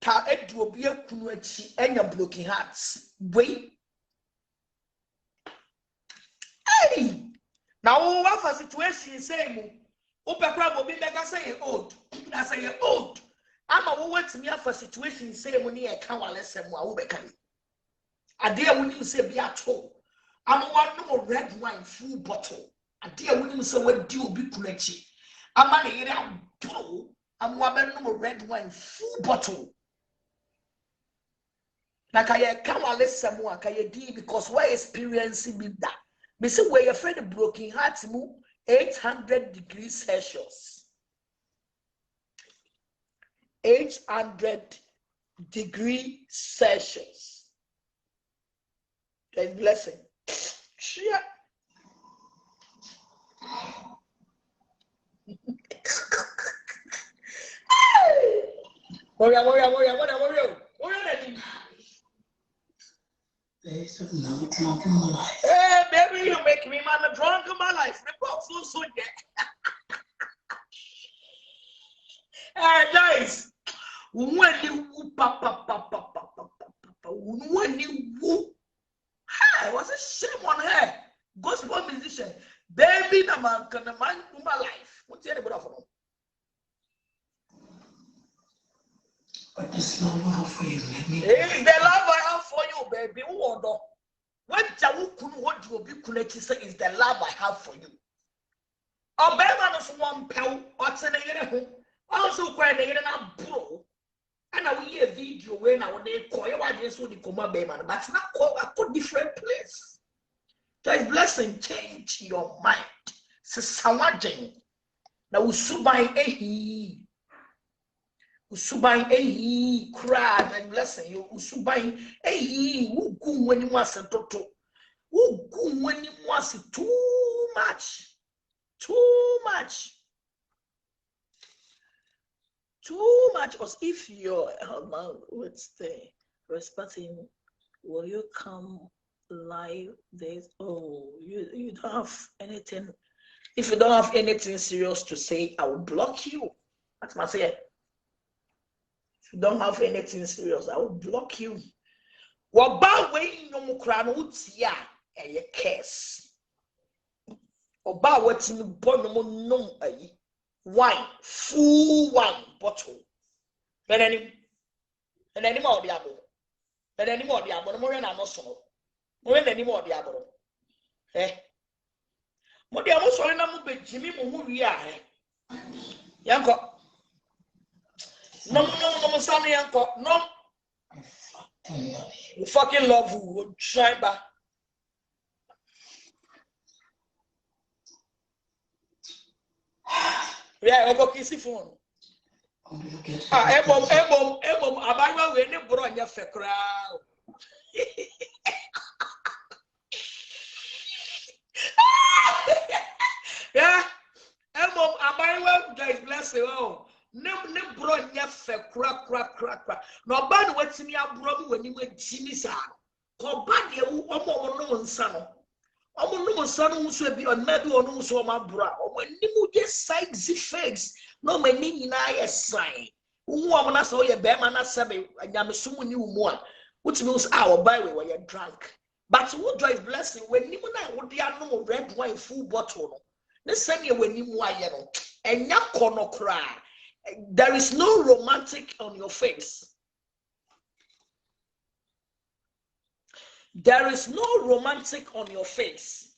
Ta it will be a kunuachi and your broken hearts. Wait. Hey, now what for situation saying? Opekra will be mega saying old. I say old. I'm a woman to me for situation say when you can't listen what will become. A dear when you say be at home. I'm one no red wine full bottle. A dear when you say what do be connection. I'm an area bro. I'm one no red wine full bottle. Like I can't listen more. Can you do because why experiencing me that? Me say where your friend broken heart move 800 degrees Celsius. 800 degrees Celsius. There's blessing. Shit. Babes, I've never drunk in my life. Hey, baby, you make me man drunk in my life. So Hey, guys. When you hey, what's a shame on her? Gospel musician, baby, the man can the man in my life. What's the other for? But this love I have for you, let me. It's the love I have for you, baby. What you be connected say is the love I have for you. A baby is one pound, what's in a Also quite a bro. And I will hear a video when I would call you. I just want to come up, man. But not call a different place. There is blessing change your mind. Sawajin. Now usubai crowd and blessing you. Usubai who go when you want a toto. Who go when you want too much. Too much. Because if your husband would stay respecting, will you come live this? Oh, you don't have anything. If you don't have anything serious to say, I will block you. That's my say. If you don't have anything serious, I will block you. What about when you no crown ya a case? Or about what's in the bottom no wine, full wine bottle. And any more diabo. And any more diabo, more than I know so. More than any more diabo. Eh? Mo dia mo sori na mo be jimi mo hu wi a he yanko no sane yanko no you fucking love you try ba yeah I go kiss phone ebom abawa we ne bro nya fe kra yeah, Mom, I Joyce bless you. Oh, no, bro, nya fe crack. No bad what's in your bro when you went Jimmy San. Ko bad you, no son. No son who should be on maybe or no so my bra. Or when you just side the fakes, no, my name I a sign. Who want to say a bear man, I say, and I'm assuming you more, which means our by way when you're drunk. But who Joyce blessing when you would be no red wine full bottle. This same year when you are and no cry. There is no romantic on your face. There is no romantic on your face.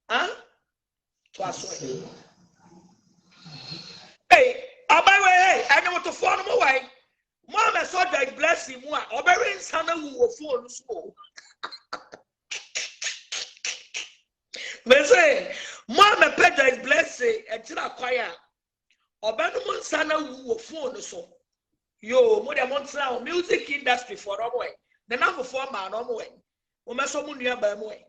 Huh? Hey, hey, I know what to phone him away. Mama saw that bless him. Or very insana who will phone school. Me say, Mama Pedro is blessing and Tina Choir. Or Benjamin Sana who will phone so. Yo, more than one music industry for a way. The number 4 man on way. Woman so near by way.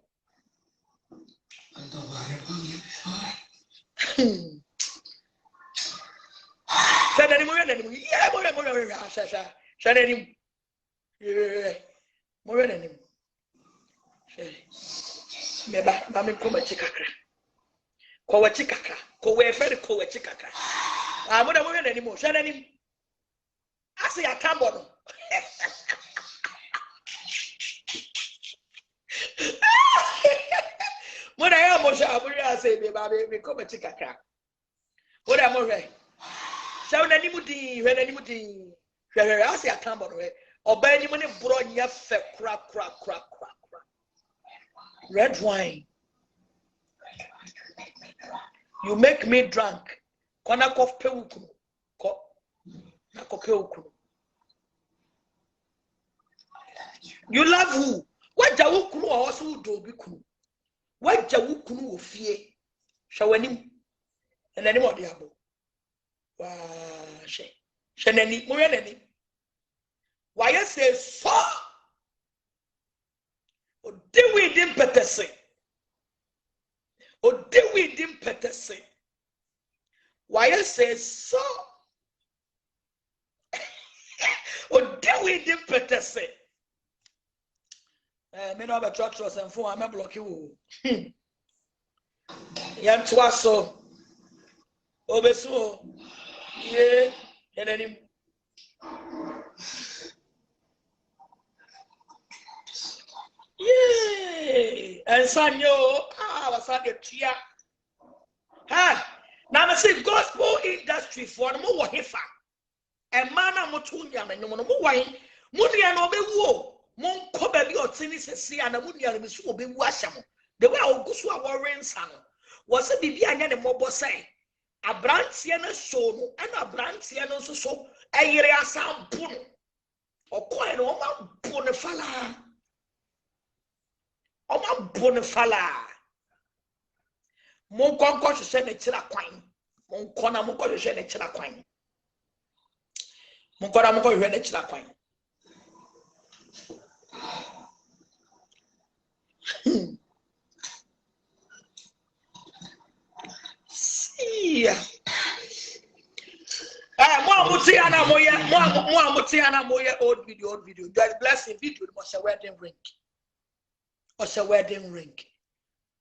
Said any more than him. Yeah, more said any more than him. Meba mami koma chikakra kwa chikakra ko we fere ko chikakra mo da mo hwe nani mo hwe nani ase ya tambo no mo da ya mo sha aburi ase be ba be koma chikakra mo da mo hwe hwe nani mu di hwe ase ya tambo no oba ni mo ne bro nya fe kra red wine. You make me drunk. Kona kof pewukunu. Na kopewukunu. You love who? What jawukunu or also do bikunu? What jawukunu ofie? Shawanim. And any more diabo. Wa she. Shenani, moyanani. Why you say so? O de we dim petese. O de we dim petese. Why you say so? O de we dim petese. Me no be trust and phone am block you. Yan twaso. Obeso. Ye, enani. Yay! And son, was at the tia. Now, I say gospel industry for the more hefa. And man, I'm not too young and no more wine. Money and obey woe. Mon cobbly or tennis and see and a moody and Miss Obi Washam. The way I'll go to our rain son was a baby and a mobile say. Abrantia no so no, and abrantia no so ayere asampu no. Okoe no oma bonefala. Oma bonefala. Mon konko hwehwe ne kira kwan. Mon kona mon hwehwe ne kira kwan. Mon kona mon hwehwe ne kira kwan. Yeah. Moya old video. Just blessing video was a wedding ring. Was a wedding ring.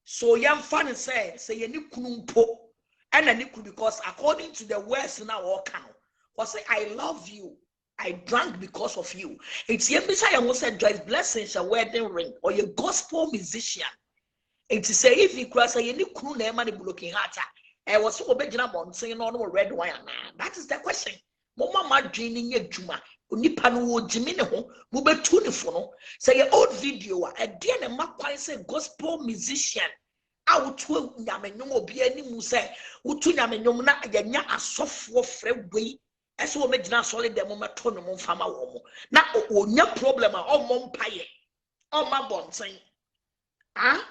So young fan say you need kunumpo and I need because according to the words now all count was say I love you. I drank because of you. It's Yembisa Yango said Joyce blessings a wedding ring or your gospel musician. It's say if you cross a unique crew name and looking harder. I was so big on saying no red wine. That is the question. Mama dreaming a juma. Unipanu Jimmy ho, Mube Tunifono. Say an old video, a dear and Makwa say gospel musician. I would tell Yamenum be any muse, Utu Yamenumna, Yanya, a soft war frame way. As we made not solid the moment tonum fama womo. Now, no problem, all mom paye. All my bon saying, ah,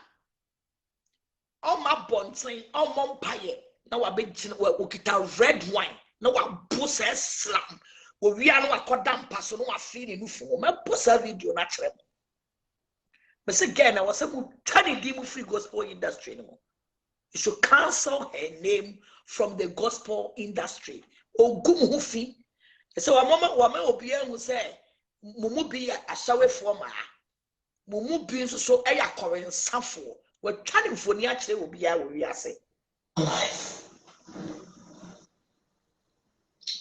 all my bon saying, all mom paye. Now I beg we get red wine. Now I boss a slam. We are no damn person who are feeling new for my boss a video natural. But again, I was able to turn the free gospel industry anymore. You should cancel her name from the gospel industry. Oh, gumufi. So a moment woman will be able to say, Mumu be a shower for my Mumu being so a current sample. We're turning for the actually will be our we are saying. Life.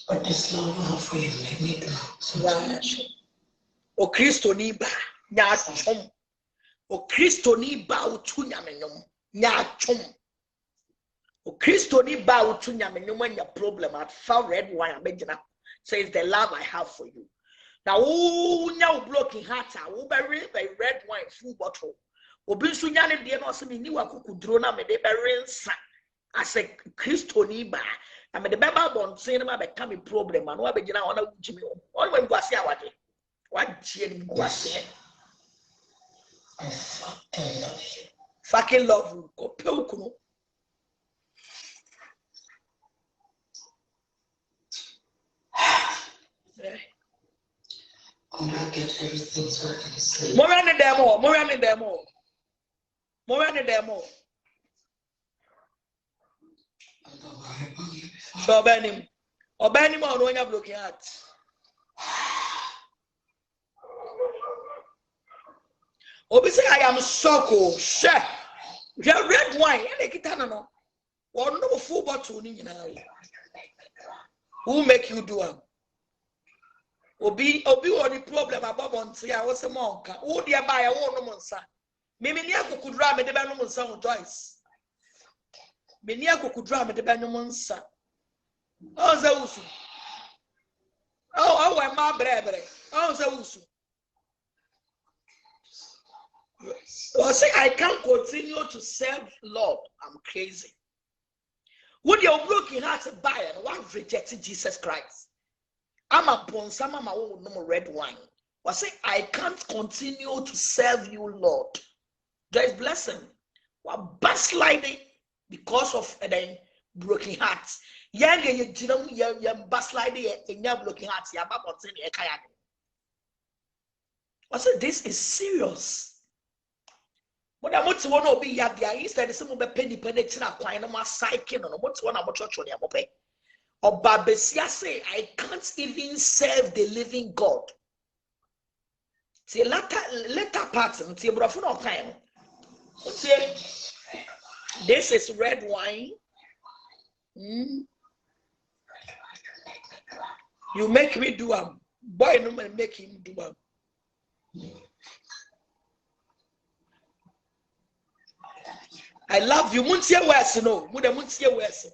But this love for you made me do so much. O Christo ni ba nya chom. O Christo ni ba utu nyamenyom nya chom. O Christo ni ba utu nyamenyom nya problem at found red wine abegina says the love I have for you. Now nya blocking heart wo be red wine full bottle. Obi nso nya ne de no se ni wa kukudro na me de be rensa. As a Christo ni ba I mean the Bible born saying about becoming problem and what begin on Jimmy. All when go see what cheering go see. I fucking love you. Fucking love you. Go pelkuno. I'm gonna get everything so I can sleep. More than the demo. So Benny or when you're looking at Obi say I am so share red wine and a kitano or no full bottle who make you do am Obi or the problem about on say I was a monk who dear buy a one monsa Mimi could ram the Benjamin son Joyce Meniako could ram the Benjamin son. Oh, Zawusu. Oh, my brother. Oh, Zawusu. Well, say I can't continue to serve Lord. I'm crazy. When you're looking at a buyer, one rejected Jesus Christ. I'm upon some of my own no red wine. Well, say I can't continue to serve you, Lord. There is blessing. Well, backsliding because of the broken hearts. Young you backsliding in your broken hearts. You about to say I said this is serious. But I want to want to be at the instead of some penny in a quine of my psyche on what's one about church on your pay. Or Babesia say I can't even serve the living God. See latter pattern, see brother no time. See this is red wine. You make me do am. Boy, no man make him do am. I love you. Muntia West, no. Muda Muntia West.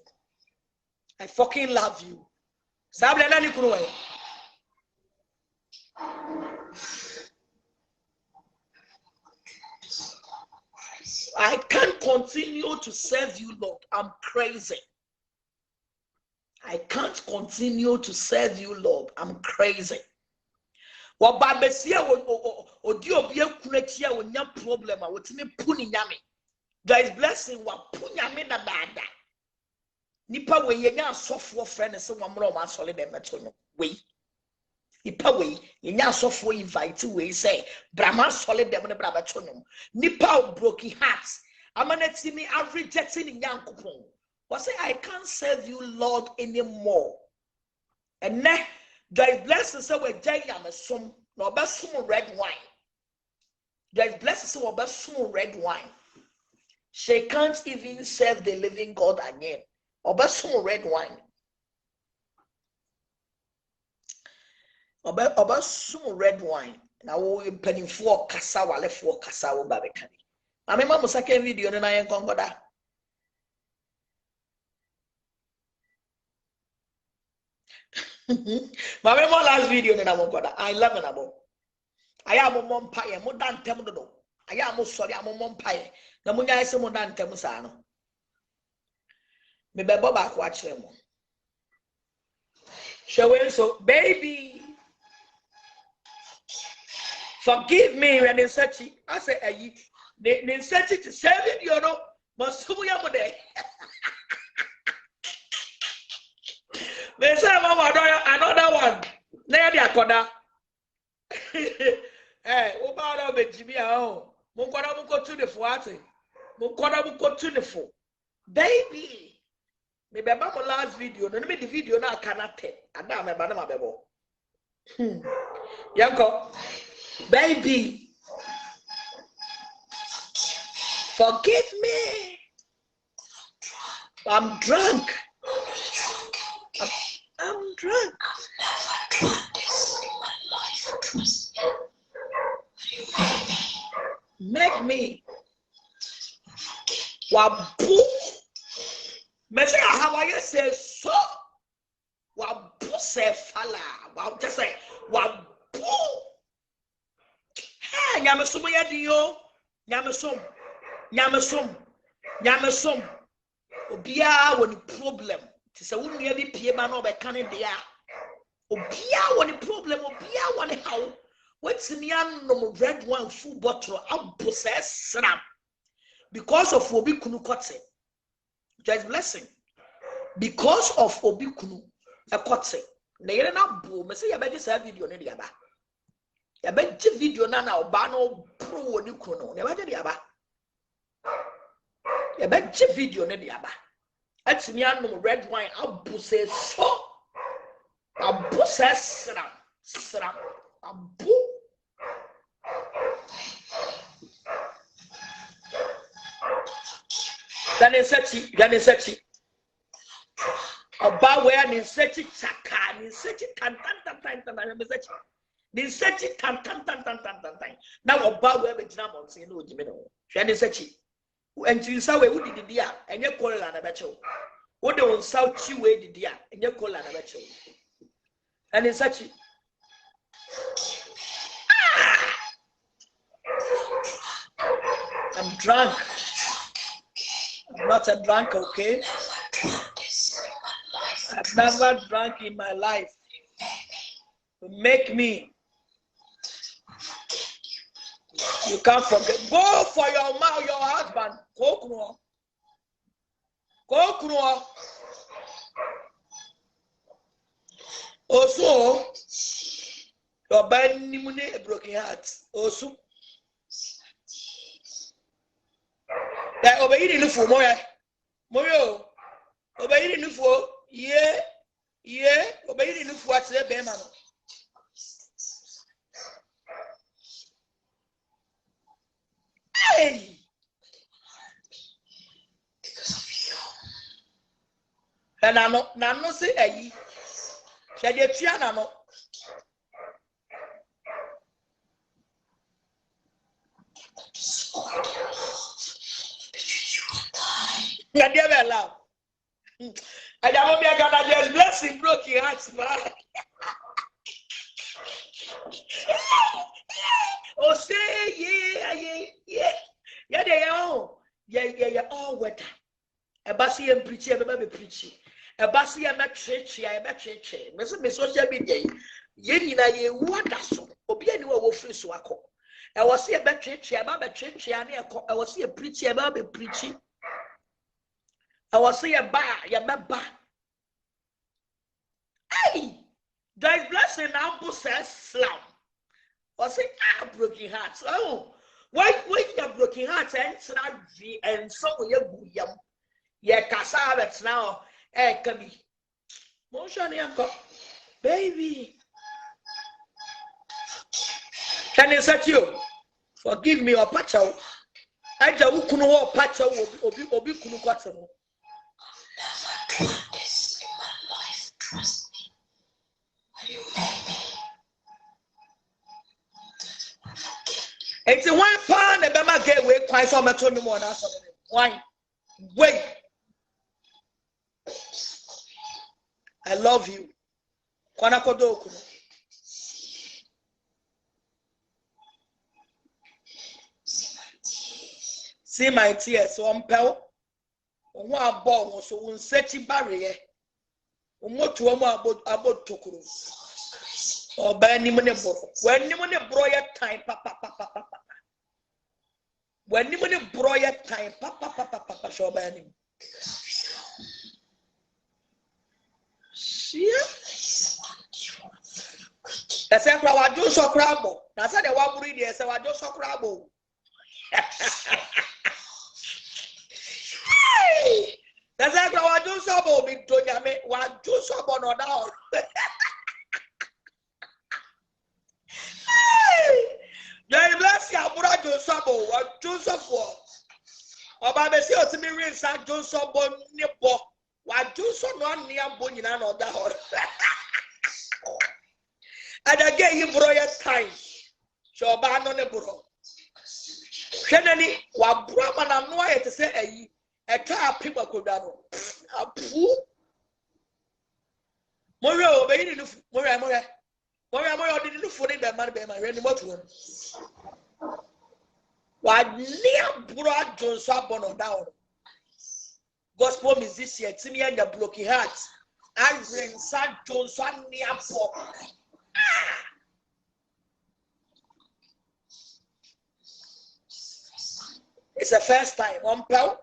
I fucking love you. Sabla nani kunoe. I can't continue to serve you, Lord. I'm crazy. I can't continue to serve you, Lord. I'm crazy. What Babesia or Diobia Kunetia will not problem. I would me puni yami. There is blessing what punyami na bada. Nipa we yenya software friend and someone more solid than metono. We Nipa we yenya software invite we say Brahma solid them in Brabatono. Nipa broken hearts. I'm gonna see me I'm rejecting in young coupon. What say I can't serve you, Lord, anymore. And now there is blessing so we jay am some no best some red wine. There is blessing so we best some red wine. She can't even serve the living God again. Or best some red wine. Or some red wine. Now we penny for casawa left for casawa babekani. I remember my second video and I am going to that. My last video and I'm going to I love it about. I am a mom pie, more than Temudo. I am most sorry, I'm a mom pie. The Munya is more than Temusano. Maybe Boba watch them. Showing so, baby. Forgive me when they search it. I say, they search it to save it, you know. Must who you day. They say, Mama, another one. There they are, Koda. Hey, what about the Jimmy? Oh, Mukona Muko to the Fuati. Mukona Muko to the Fu. Baby. Maybe about my last video. No, maybe the video now cannot take. And now I'm a banana bebo. Yanko. Baby. Forgive me. I'm drunk. I'm drunk. I've never drunk this in my life. Trust me. Make me. Wabu. Message how I say so. Wabu say fala. Wabu just say wabu. Hey, Yamasom yadio. Yamasom. Obia woni problem. Ti se wonni abi pie ma no be kan dia. Obia woni problem, obia woni how. What's me anom red wine full bottle abose snap. Because of obi kunu kote. There's blessing. Because of obi kunu ekote. Na yere na bo me say ya be say video ne dia ba. Ya be video na oba no pro woni kunu. Ne ba dia ba. Ya be video ne dia ba. Ati me anom red wine abuse so. Abuse snap. Abu. Gane sechi. Oba where ni sechi chaka, ni sechi tan. Ni sechi tan. Now oba where be jina mo say no jime no. Hwe ni sechi. Entu nsa we wudi didi a, enye kola na becho. Wo de won sa chi we didi a, enye kola na becho. And ni sechi. I'm drunk. I'm not a drunk, okay? I've never drunk in my life. Make me. You can't forget. Go for your mouth, your husband. Go kruo. Also, your band a broken heart. Also. That obey the for Moyo. Obey the for yeah. Obey the for what's the beman. Hey, Because of you. and I'm not say a said your piano. Disorder between you and I. You never love. I don't be a God that blessing broke your hearts, man. Oh, say, yeah, they are all. Yeah, all weather. A bassy and preacher, baby preaching. A bassy a match, I match, Miss Social Media. Yenina ye wadaso, Obiani will free swako. I was here about church, about a church, I was here preaching about the preaching. I was here bar, Yababa. Hey, there's blessing now, says slam. Was it broken hearts? Oh, why you broken hearts and snaggy and so you yeah, cassavets now, can be. Motion, baby. Can you set you? Forgive me or pacho. I just couldn't walk pacho or be kunu quattro. Never done this in my life, trust me. You know me. It's a 1 pound and Bama get away quite from a 21. Why? Wait. I love you. Kwanakodoku. See my tears, so I'm pale. One ball, so one setty barrier. What to about Tokuro. Or by any money, when you money broya time, papa. When you money broya time, papa, show by him. That's a crowd, do so crabble. That's a one breed, yes, I do so crabble. That's a crowd, do so big to Yame, one do so bon down. They bless your brother Sabo, what do so for. Or by the seal to me, rinse and do so bon nipple. What do so non near Bunyan or down. And again, you brought your time. So, ban on the bro. Kennedy, what Brahman and Noah to say a car people could have. A poo. Moro, baby, Mora, didn't look for the man by my ready motor. What near Brad John Sabon or down? Gospel musician, Timmy and the broken hearts. I bring San Johnson near for. It's the first time. 1 pound.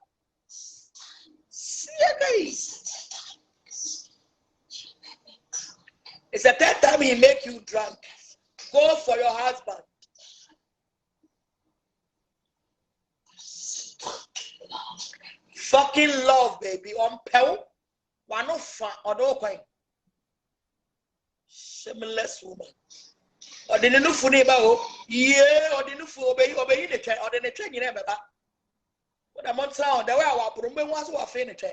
It's the third time he make you drunk. Go for your husband. Fucking love, baby. 1 pound. One of fun or no coin. Shameless woman. Or didn't look for neighbor. Yeah, or didn't for obey the train or the train you never. But I'm on sound. The way I was from was who are finished.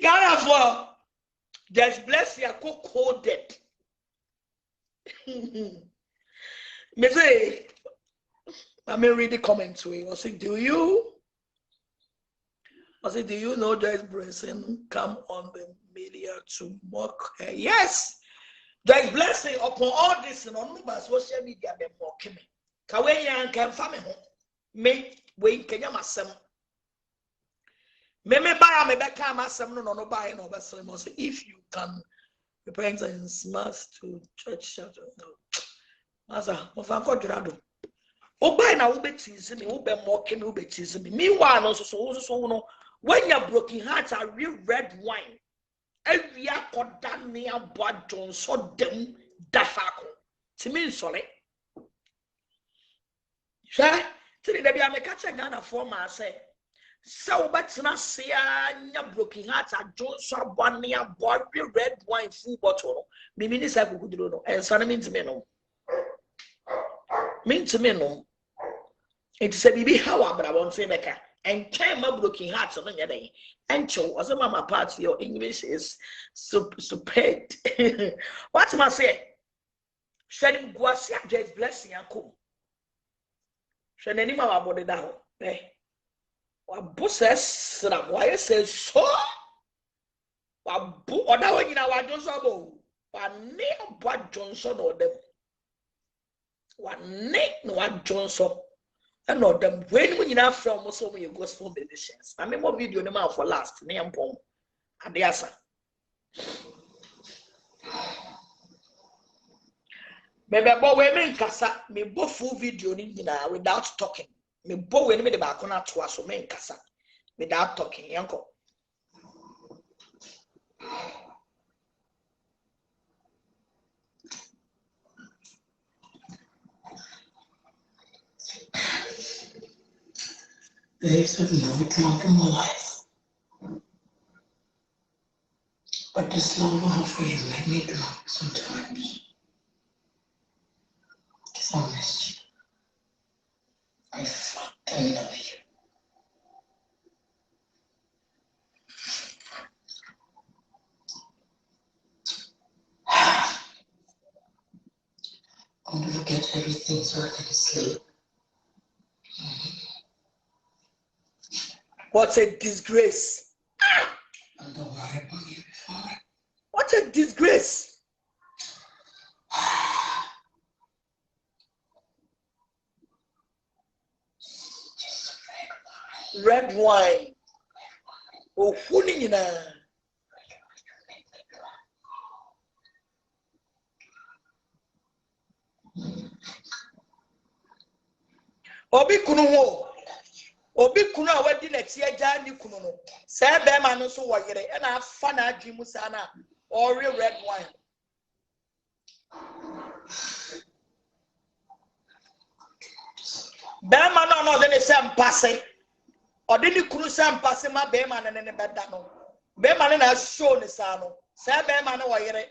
God for just bless your cook coded. Me say, I may read the comment to you. I say, do you know Joyce Blessing come on the media to mock her? Yes. Joyce Blessing upon all this and on my social media they mock me. Kawe can family me we can yamasem. Me buy me back masem no buy no but if you can repent and smash to church shelter. No. Masa, mo fan ko drado. O buy na wo betize me, wo be mock me, wo betize me. Meanwhile no so no when you're broken hearts are real red wine. Every akoda ne abadon so dem dafako. Timi nsole. Sha, tiri da bia me ka che Ghana for ma say. So betina say nya broken hearts are John so abone abo red wine full bottle. Me ni say kukuduro no. En so na me ntime no. Me ntime no. It say bibi how abra won say beka. And time my broken hearts on your day. And so, as a mama part, your English is superb. What am I say? Shedding Guasia Joyce Blessing and cool. Shedding my body down. Eh? What bosses, why says so? What boo or now in our Johnson? What name what Johnson or them? What name what Johnson? And not them when you have from also when you gospel musicians. I mean, what video them out for last? Name bomb. And the answer. Maybe about women kasa me bo full video ni na without talking. Me bo when me the back on to us so men kasa without talking. Yanko. Babes have never drunk in my life. But this love I have for you make me drunk sometimes. Because I miss you. I fucking love you. I'm gonna forget everything so I can sleep. What a disgrace. And don't worry about you before. What a disgrace. Red wine. Oh, who na? Obi kunu ho. Obi kunu a wadi na tie agya ni kunu no. Say be ma no so wo yere e na afa na adwi sa na or red wine. Be ma no de ne se mpase. O de ni kunu se mpase ma be ma ne beda no. Be ma na show ne sa no. Say be ma no wo yere.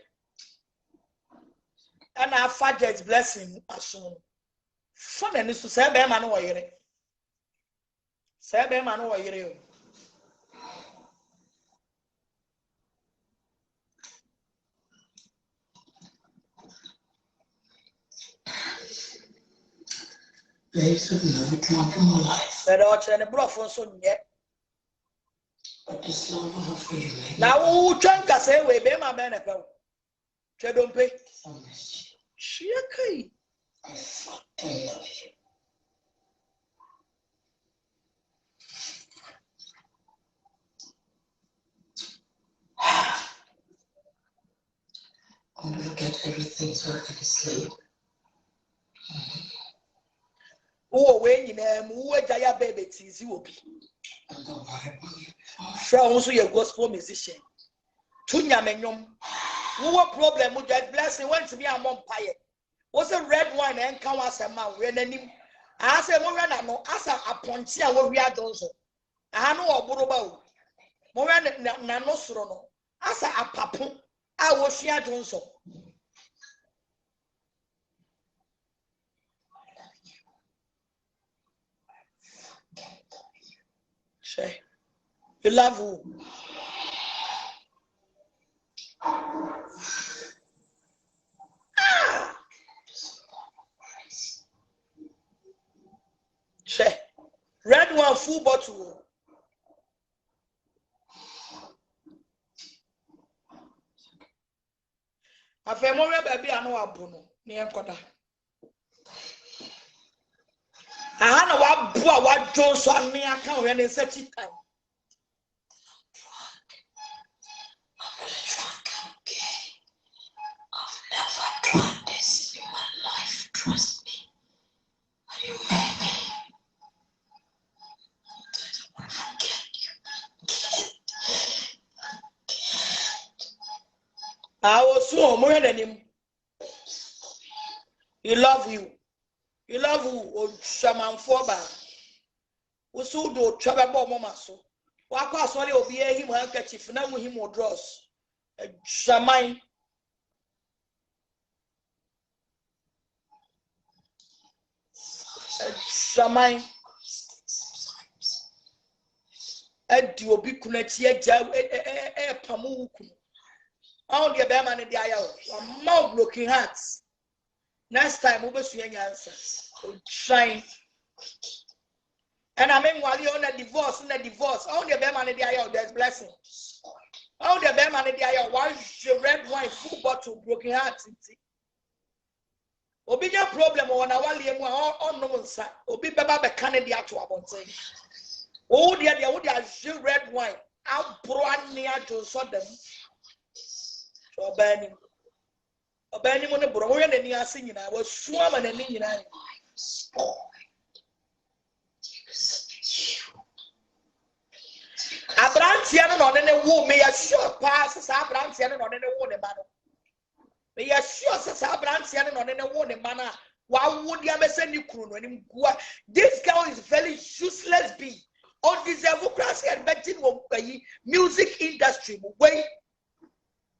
E na afa God's blessing aso. Fa na ni so say be ma no wo yere. Say be ma no wo yere. Babes have never drunk in my life. But the bluff so yet. But this love I have for you make me Now, who drunk us away, be my man about? Don't pay. I miss you. She okay. I fucking love you. I'm gonna forget everything so I can sleep. Oh, when you know, who are Jaya baby, teasy will be. And don't worry about you before. Sure, also your gospel musician. Tunya menyom. Who problem with that blessing went to be a vampire. Was a red wine and come as a man when any. I said, Morana, no, as a pontia where we are also. I know a buroba. Morana nanosrono. As a papu. I was here Johnson. Say, you love who? Say, red one full bottle. I feel more baby. I know a bono near Koda. I know what boy what Jones on me account when they set it time. I've never tried this in my life, trust me. Are you made me? I don't want to forget you. I was so more than him. He love you. You love who shaman foba. Also do trouble mama so. Waka sorry obi him handkerchief na mu him draws. Shaman. Shaman. Edi obi kunati agya pamu ku. All the be man dey aya o. Mouth broken hearts. Next time we will see answers. Shine. And I mean, while you're on a divorce, all the bear money there, there's blessing. All the bear money there, why the red wine full bottle broken heart. Obi nya problem wɔ na wale mu a ɔnom nsa. Obi bɛba bɛka ne de ato abɔnten. Oh dear, they would have red wine. I'll brought near to Sodom. So burning. A burning on the brown and the singing. I was swimming and in. A branch yannon on any woman, may a short pass as a branch yannon on any woman manner. May a short as a branch yannon on any woman manner. Why would you ever send you crew? This girl is very useless bee. On this democracy and betting music industry way.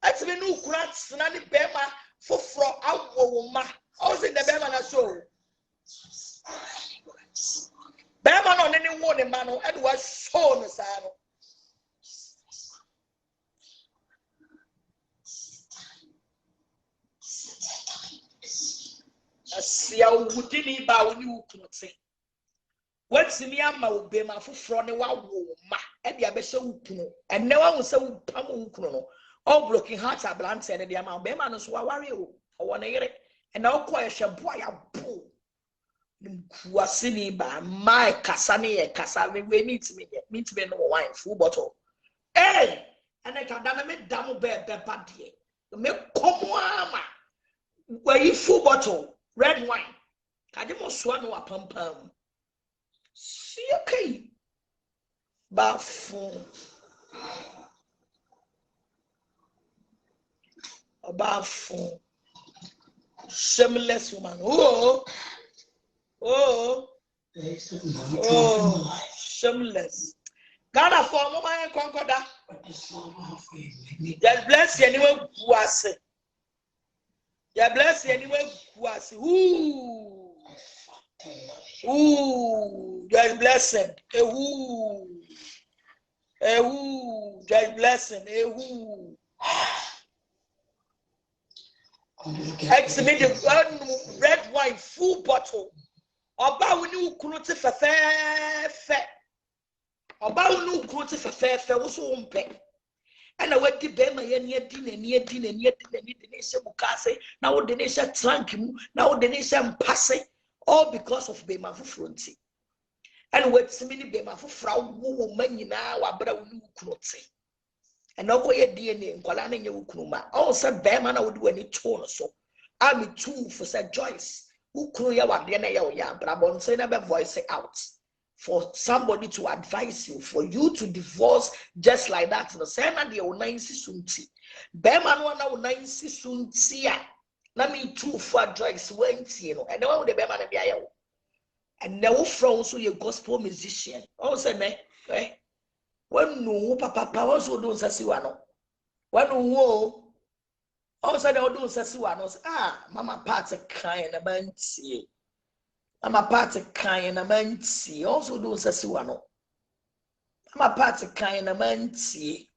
That's me no grants nani bema for out woman. I was in the bema na show. Bema on any one man and was shown as I see how would you bow when you could say. What's in the ama will be my front and wow, and the abyssal puno, and no one will say Pamuno. All broken hearts are blunt and the amount of Beman so I worry or 1 year, and now quite a shaboy a bull. Quasini by my Cassani, Cassani, we meet me no wine, full bottle. Eh, and I can make damn bear the party. Make come where you full bottle, red wine. I didn't swallow a pum pum. See, okay. Bafu. Shameless woman. Oh, shameless. Ghana for a moment and conquer that. God bless you anyway. Was it? God bless you anyway. Was God bless him. God bless him. Exhibit the red wine full bottle. Oba we ni ukunu te fefefe. Oba we ni ukunu te fefefe wo so umpe. Ana wadi be ma ye ne di se bukase na wo de ne se trunk mu na wo de ne se mpase all because of be ma fufronti. And what's many be ma fufra wo manyina wa bra wo ni ukunu te. And now go your DNA, Colana, you Kunuma. All said Beman, I would do any tone so. I'm a tool for said Joyce, who crew ya what DNA, but I won't say never voice it out. For somebody to advise you, for you to divorce just like that. The same idea, 9 Sunti. Beman 109 Suntia. Let me too for Joyce went, you know, and the one with the Beman and Biao. And now from so your gospel musician. Also, eh? When no papa also don't sasiwano. When no also don't sasiwano. Mama party kind a manti. Mama party kind a manti. Also don't sasiwano. Mama party kind a manti.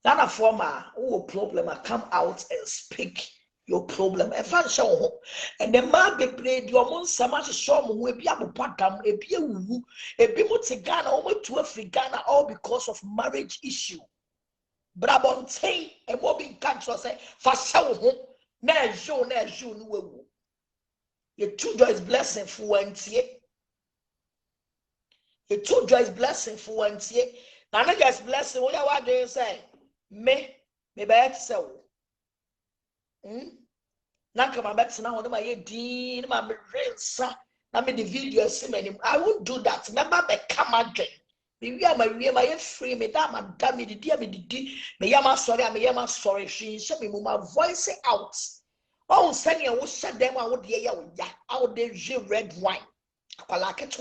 None of former problem come out and speak your problem. A fan show and the man be played your moon so much show will be able to a be Ghana over to Africana all because of marriage issue. Brabon say a mobbing country say for show na show no. Your 2 Joyce blessing for 1 year. Your 2 Joyce blessing for 1 year. Now niggas blessing what they say me bad so. Nanka my bets now on my dean, my rinsa. I made the video similar. I won't do that. Remember the camera game. Maybe I'm a free me that my damn me the dear me the me yama sorry, she sent me my voice out. Oh, sending I will shut them out the ya out there red wine. I like it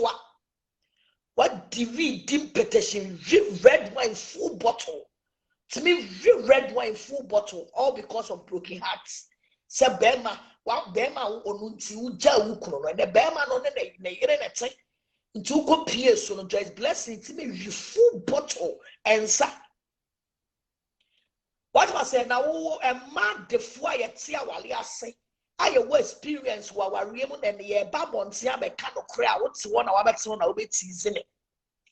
what DV dim petition red wine full bottle. To me, red wine full bottle, all because of broken hearts. Say Bema, one Bema onunti uja ukuno, and the Bema no ne yere ne te. Into go pierce so no Joyce blessing to me full bottle and sa. What was say now? A man the fire tia wali ase. I will experience wa wariemu and the babon tia be kano cry. What's one hour back on? I'll be teasing it,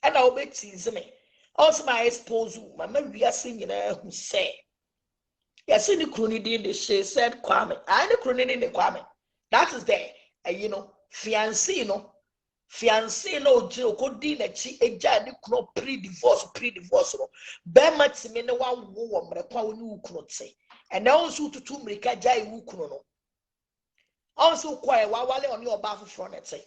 and I'll be teasing it. Also, my esposo, my Maria singing who say, yes, in the crony in the she said, Kwame. I the crony in the Kwame. That is the fiancé no jiro ko di na chi eja ni kuno pre-divorce no be matime ne wan wo mrekwa woni ukuno te and now so tutu mrika jai ukuno no also kwai wa wale oni oba foforo ne te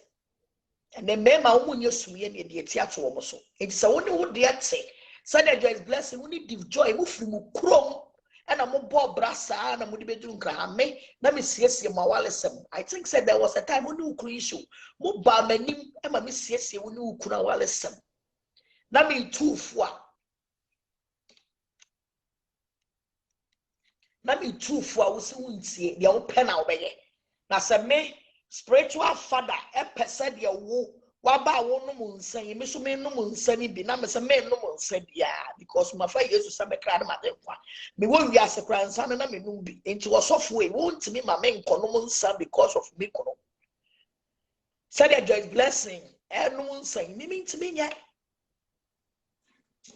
and then mema wo munye sumye ne de ti ato wo so enti se woni wo de te said that Joyce blessing woni give joy wo firi mu krom and I'm bo brasa na mudi bedru nkra me na me siesie ma wale sem. I think said there was a time when you ukru issue mo ba manim e ma me siesie woni ukru wale sem na me tufu a wo se wontie de wo pe na wo beye na se me spiritual father e pese de wo waba wo no mu nsan me so me no mu nsan bi na me se me no mu nsan bia because my fa Jesus say me kra na ma de kwa me wo wi ase kra nsan na me no bi enti wo sofo e wo ntimi ma me nko no mu nsan because of me kono said that Joyce blessing e no mu nsan me ntimi nya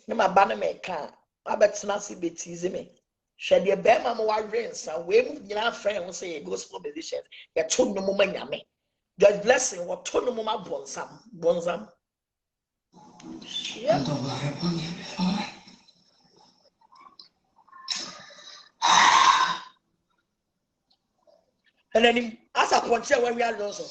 me ma ba na me ka abetena si betize me hwe de be ma mo wa nsan we mu nyina friend wo say gospel musicians ya to no mu manyame Joyce blessing what told no mama bonzam. Yeah. And then as a point where we are also.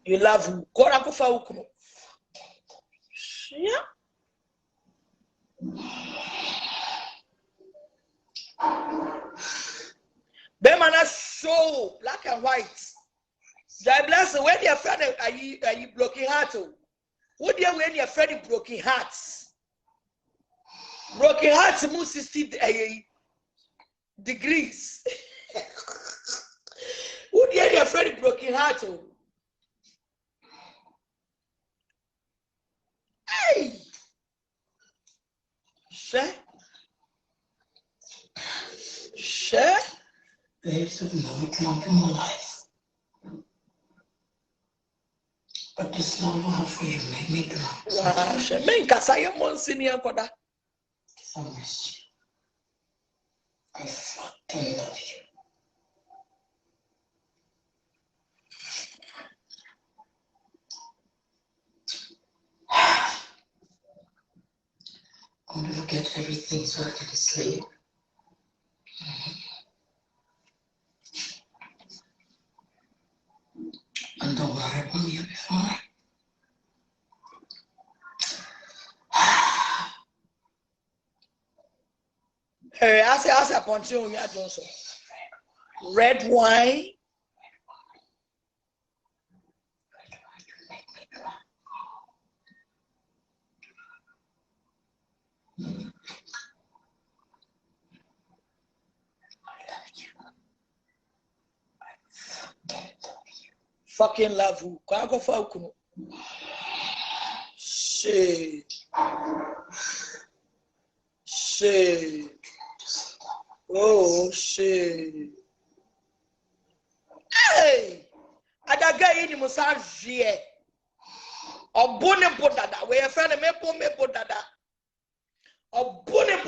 You love God akufa ukuno. Yeah. Them are not so black and white. Joyce blessing when your friend are you broken heart? Who do you when your friend broken hearts? Broken hearts move 60 degrees. Who do you your friend broken heart? Hey, share. There's no time in my life, but this love I have for you made me drunk. Wow, share. Men kasa ye monsinia koda. I miss you. I fucking love you. I'm gonna forget everything so I can sleep. And don't worry about me before. Hey, I say, continue. Yeah, Johnson. Red wine. Fucking love you. Kwa go fa ukuno. Shit. Oh shit. Hey. Adaga yi ni musa vie. Obone bodada. We e friend me bodada. Obone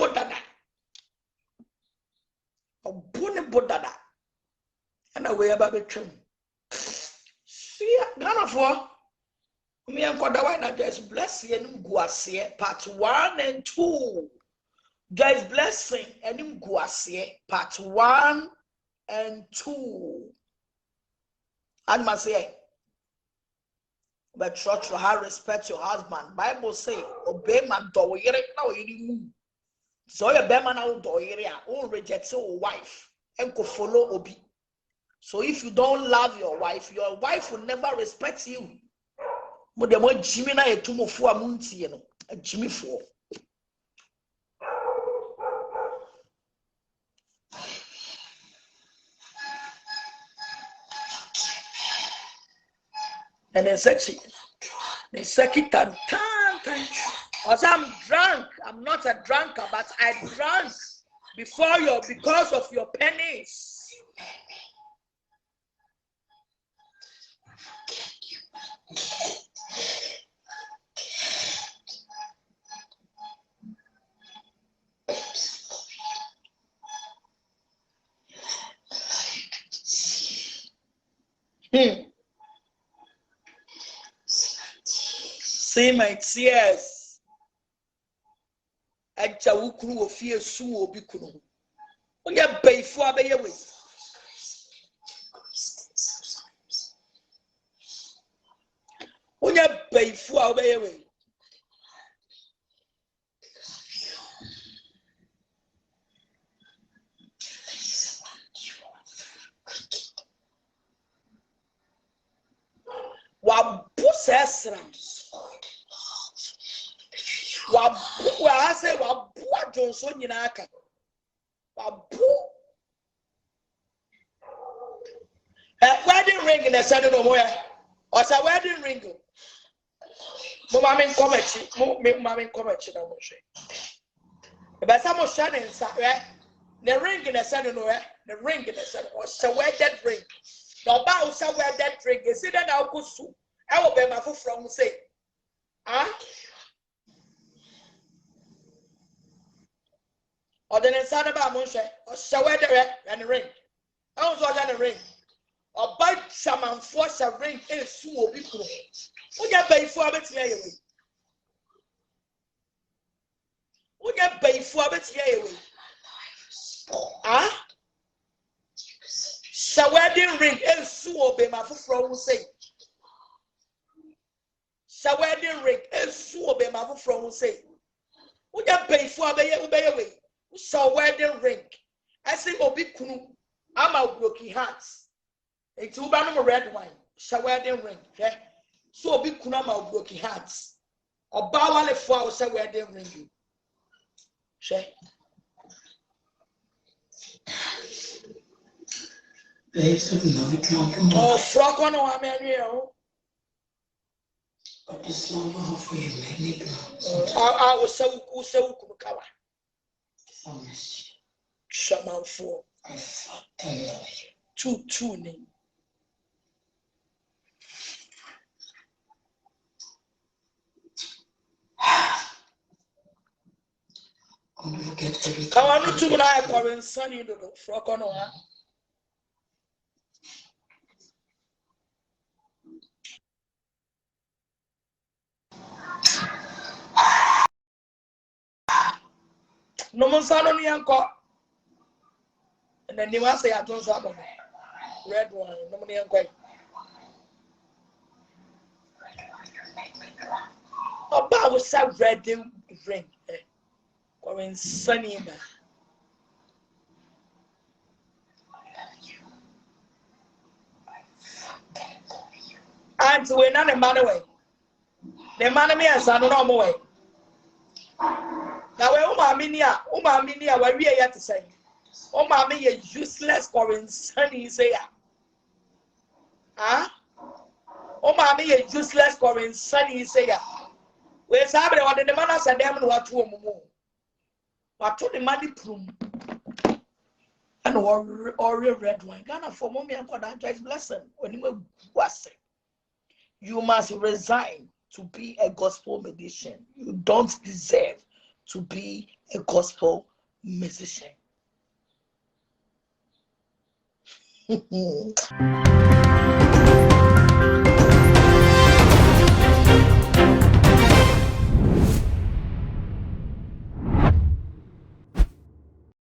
bodada. And we aba betwem. See, none of what me and God why not just bless and guasie part 1 and 2. Joyce blessing and guasie part 1 and 2. And must say, but trust how respect your husband. Bible say, obey my door. Now you so your bear man out door area, all reject your wife and go follow obi. So if you don't love your wife will never respect you. But the more Jimmy na etumo fu amunti no, a Jimmy fu. And then sexy. The second time. Because I'm drunk. I'm not a drunker, but I drank because of your pennies. See my tears. Aja wukuru ofie su obi kunu. Onya bayfo abeye we. Onya bayfo abeye we. Wa busesra. Wa say wa bua Johnson nyina aka. Wa bu. Wedding ring in the center no more. Or say wedding ring. Mo ma men comment, mo ma men comment na mo hwe. E ba sa mo hwe ne nsa, the ring in the center no the ring in the center. Or say wedding ring. No ba o say wedding ring. E see that na okosu. E wo be ma foforo mo say. Ah? Or the inside about Moshe, or shower and ring. I was on a ring. Or buy some and force a ring in a small big room. Would you pay for it here? Would you pay for it here? Ah? Shower the ring and small be my foot say. Shower the ring and small be my foot say. Would you pay for it? So wedding ring. I say obi kunu. I'm a broken hearts. It's ubanum red wine. So wedding ring. Okay? So obi kunu I'm a broken hearts. Oba wale fo say wedding ring. She. Oh, frog on wa me anwe o. But this number for you many plans. I was so kunu kawa. Shaman for two tuning. I want to like Corin Sunny to the frog on one. No one son on the uncle. And then you must say, I don't have red one, no money uncle. About was a red ring. Going sunny. And we're not a man away. The man of me is a normal way. Now, Uma Minia, where we are to say. Oh, mammy, a useless Corin Sunny say. Ah? Oh, mammy, a useless Corin Sunny say. Where's happening on the manners and them what to more? What to the money plum and or red wine. Ghana for mommy and God and Joyce blessing when you was it. You must resign to be a gospel musician. You don't deserve to be a gospel musician.